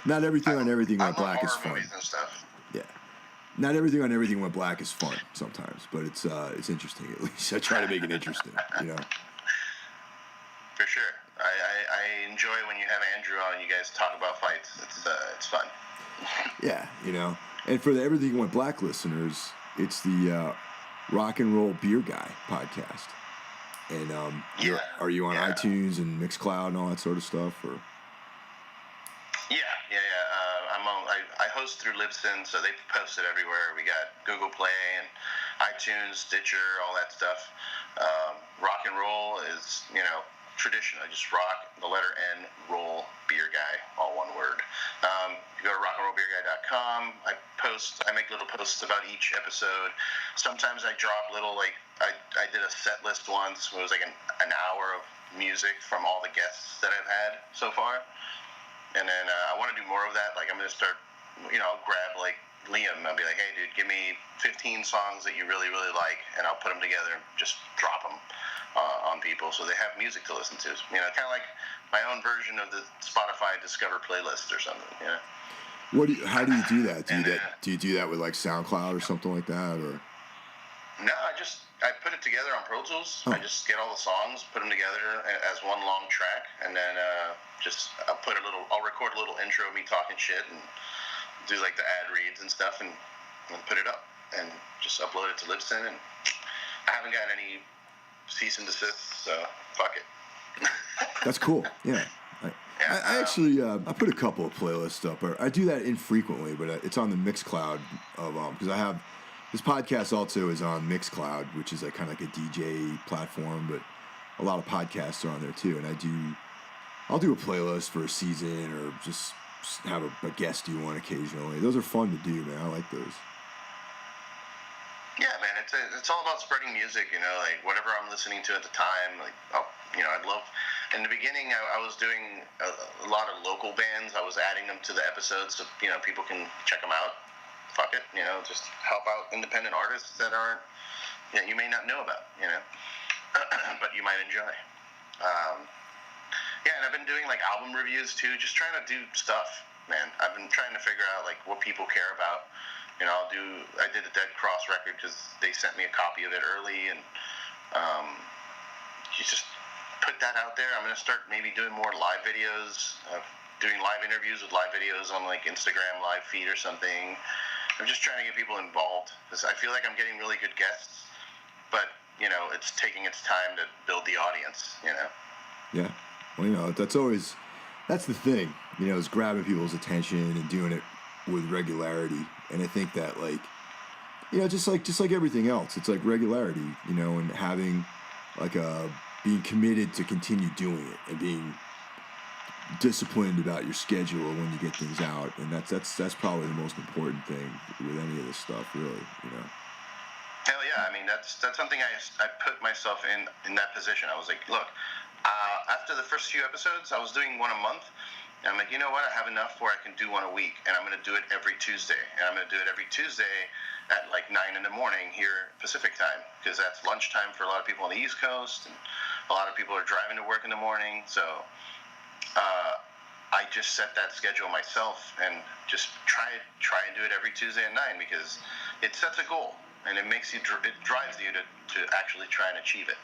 [SPEAKER 1] Not everything on Everything Went Black is fun.
[SPEAKER 2] And stuff.
[SPEAKER 1] Yeah. Not everything on Everything Went Black is fun sometimes, but it's interesting at least. I try to make it interesting, you know.
[SPEAKER 2] For sure. I enjoy when you have Andrew on. You guys talk about fights. It's fun.
[SPEAKER 1] Yeah, you know. And for the Everything Went Black listeners, it's the Rock and Roll Beer Guy podcast. And are you on iTunes and Mixcloud and all that sort of stuff, or?
[SPEAKER 2] Yeah. I'm on. I host through Libsyn, so they post it everywhere. We got Google Play and iTunes, Stitcher, all that stuff. Rock and Roll is, you know, tradition. I just rock, the letter N, roll, beer guy, all one word. You go to rockandrollbeerguy.com. I make little posts about each episode. Sometimes I drop little, like, I did a set list once. It was like an hour of music from all the guests that I've had so far. And then I want to do more of that. Like, I'm going to start, you know, I'll grab, like, Liam. I'll be like, hey, dude, give me 15 songs that you really, really like, and I'll put them together and just drop them on people so they have music to listen to. You know, kind of like my own version of the Spotify Discover playlist or something, you know?
[SPEAKER 1] How do you do that? Do you do that with like SoundCloud or something like that, or?
[SPEAKER 2] No, I put it together on Pro Tools. I just get all the songs, put them together as one long track, and then I'll record a little intro of me talking shit and do like the ad reads and stuff, and put it up and just upload it to Libsyn. And I haven't got any cease and desist, so fuck it.
[SPEAKER 1] That's cool. Yeah. I actually I put a couple of playlists up. I do that infrequently, but it's on the Mixcloud of because I have this podcast also is on Mixcloud, which is kind of like a DJ platform, but a lot of podcasts are on there too. And I'll do a playlist for a season or just have a guest do one occasionally. Those are fun to do, man. I like those.
[SPEAKER 2] Yeah, man, it's all about spreading music, you know, like whatever I'm listening to at the time. Like, I'd love. In the beginning, I was doing a lot of local bands. I was adding them to the episodes so, you know, people can check them out. Fuck it, you know, just help out independent artists that aren't, you know, you may not know about, you know, but you might enjoy. Yeah, and I've been doing like album reviews too, just trying to do stuff, man. I've been trying to figure out like what people care about. You know, I did a Dead Cross record because they sent me a copy of it early, and you just put that out there. I'm going to start maybe doing more live videos, doing live interviews with live videos on like Instagram live feed or something. I'm just trying to get people involved because I feel like I'm getting really good guests, but, you know, it's taking its time to build the audience, you know? Yeah.
[SPEAKER 1] Well, you know, that's the thing, you know, is grabbing people's attention and doing it with regularity. And I think that, like, you know, just like everything else, it's like regularity, you know, and having like being committed to continue doing it and being disciplined about your schedule when you get things out. And that's probably the most important thing with any of this stuff, really, you know.
[SPEAKER 2] Hell yeah. I mean, that's something I put myself in that position. I was like, look, after the first few episodes, I was doing one a month. And I'm like, you know what? I have enough where I can do one a week, and I'm going to do it every Tuesday. And I'm going to do it every Tuesday at like 9 in the morning here Pacific time, because that's lunchtime for a lot of people on the East Coast, and a lot of people are driving to work in the morning. So I I just set that schedule myself and just try and do it every Tuesday at 9 because it sets a goal and it makes you, it drives you to actually try and achieve it.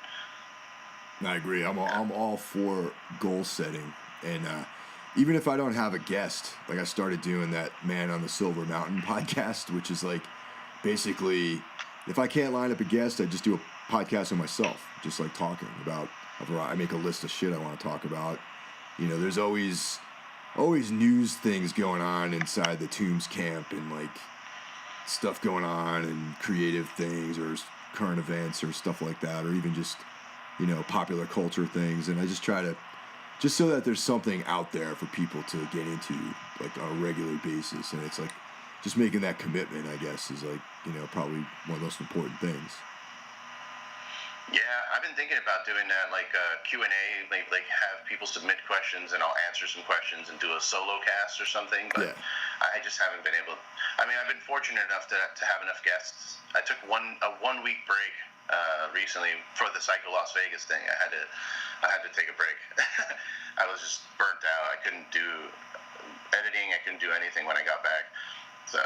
[SPEAKER 1] I agree. I'm all for goal setting, and even if I don't have a guest, like I started doing that Man on the Silver Mountain podcast, which is like basically if I can't line up a guest, I just do a podcast on myself, just like talking about a variety. I make a list of shit I want to talk about. You know, there's always news things going on inside the Tombs camp and like stuff going on and creative things or current events or stuff like that, or even just, you know, popular culture things. And I just try to, just so that there's something out there for people to get into like on a regular basis. And it's like just making that commitment, I guess, is like, you know, probably one of the most important things.
[SPEAKER 2] Yeah, I've been thinking about doing that, like Q&A, like have people submit questions and I'll answer some questions and do a solo cast or something. But yeah. I just haven't been able. I mean, I've been fortunate enough to have enough guests. I took a 1 week break recently for the Psycho Las Vegas thing. I had to take a break. I was just burnt out. I couldn't do editing. I couldn't do anything when I got back. So,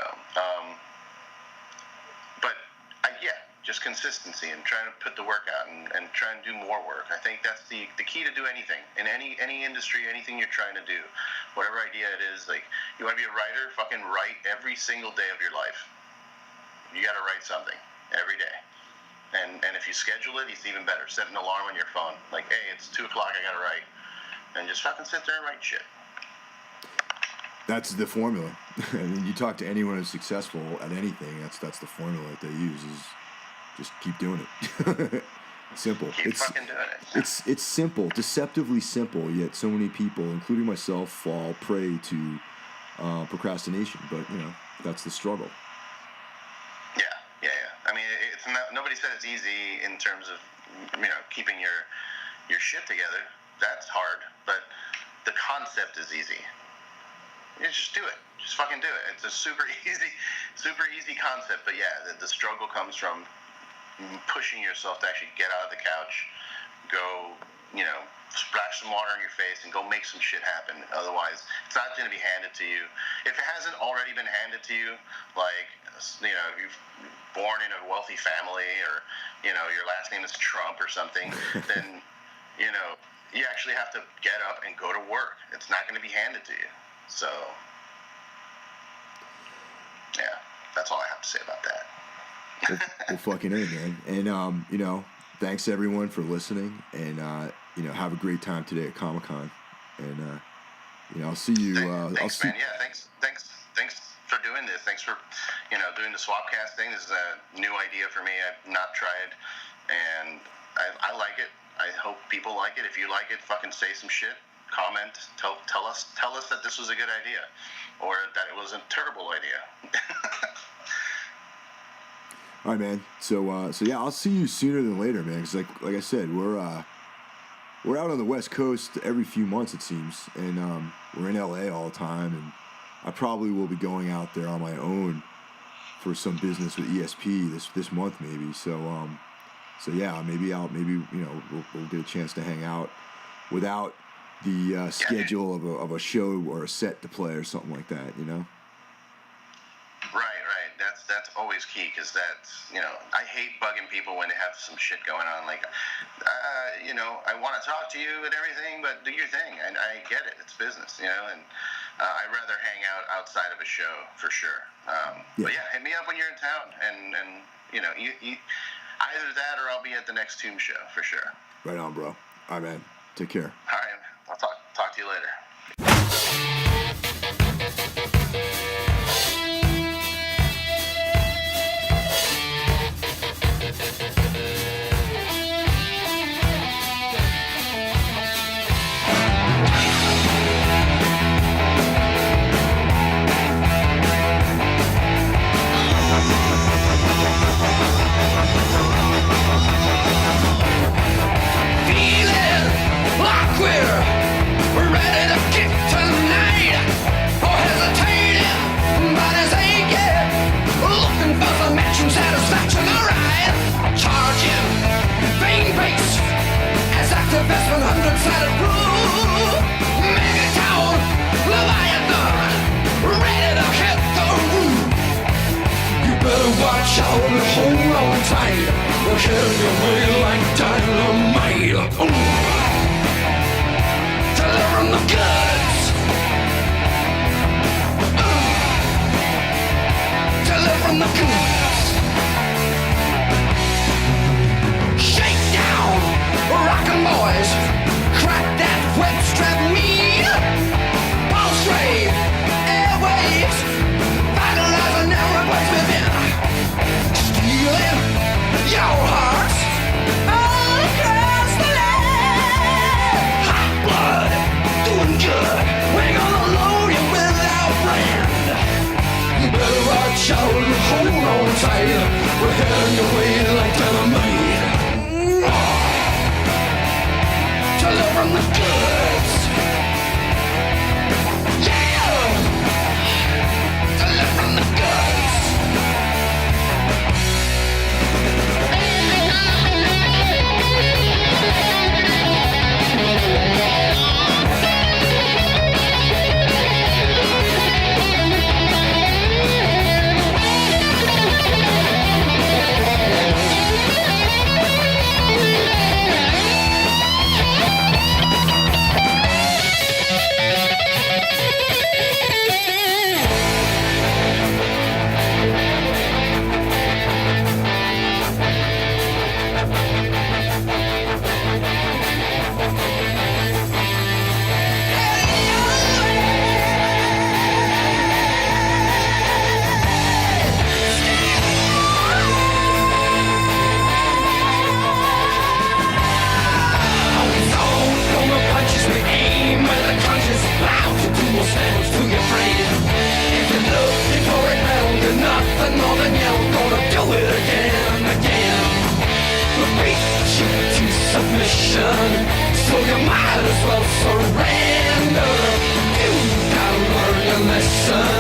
[SPEAKER 2] just consistency and trying to put the work out and try and do more work. I think that's the key to do anything in any industry, anything you're trying to do, whatever idea it is. Like, you want to be a writer, fucking write every single day of your life. You got to write something every day. And if you schedule it, it's even better. Set an alarm on your phone. Like, hey, it's 2 o'clock, I got to write. And just fucking sit there and write shit.
[SPEAKER 1] That's the formula. I mean, you talk to anyone who's successful at anything, that's the formula that they use is just keep doing it. Simple.
[SPEAKER 2] Keep fucking doing it.
[SPEAKER 1] It's simple, deceptively simple, yet so many people, including myself, fall prey to procrastination. But, you know, that's the struggle.
[SPEAKER 2] Yeah. I mean, it's not, nobody said it's easy in terms of, you know, keeping your shit together. That's hard, but the concept is easy. You just do it. Just fucking do it. It's a super easy concept. But yeah, the struggle comes from pushing yourself to actually get out of the couch, go, you know, splash some water on your face and go make some shit happen. Otherwise, it's not going to be handed to you. If it hasn't already been handed to you, like, you know, if you're born in a wealthy family or, you know, your last name is Trump or something, then, you know, you actually have to get up and go to work. It's not going to be handed to you. So, yeah, that's all I have to say about that.
[SPEAKER 1] well, fucking A, man. And, you know, thanks everyone for listening. And, you know, have a great time today at Comic-Con. And, you know, I'll see you.
[SPEAKER 2] Thanks, man. Yeah, thanks for doing this. Thanks for, you know, doing the Swapcast thing. This is a new idea for me. I've not tried, and I like it. I hope people like it. If you like it, fucking say some shit. Comment. Tell us that this was a good idea, or that it was a terrible idea.
[SPEAKER 1] All right, man. So yeah, I'll see you sooner than later, man. Because like I said, we're out on the West Coast every few months, it seems, and we're in LA all the time, and I probably will be going out there on my own for some business with ESP this month, maybe. So yeah, maybe you know we'll get a chance to hang out without the schedule of a show or a set to play or something like that, you know.
[SPEAKER 2] Right. That's always key, because that's, you know, I hate bugging people when they have some shit going on. Like, you know, I want to talk to you and everything, but do your thing. And I get it. It's business, you know, and I'd rather hang out outside of a show for sure. But yeah, hit me up when you're in town, and you know, you either that or I'll be at the next Tomb show for sure.
[SPEAKER 1] Right on, bro. All right, man. Take care.
[SPEAKER 2] All right. I'll talk to you later.
[SPEAKER 3] We're ready to kick tonight. Oh, hesitating, body's aching, looking for some action, satisfaction, alright. Charging, vein pace, as active as 100-sided blue. Megatown, hit your way like dynamite. Delivering the goods. Delivering the goods. Shake down, rockin' boys. Crack that whip, strap me. Ball straight, airwaves. Vitalizing every place within. Stealing your hearts all across the land. Hot blood, doing good. We're gonna load you with our brand. You better watch out and hold on tight. We're heading your way like dynamite. Delivering the goods. Yeah! Delivering the goods. So you might as well surrender. You gotta learn your lesson.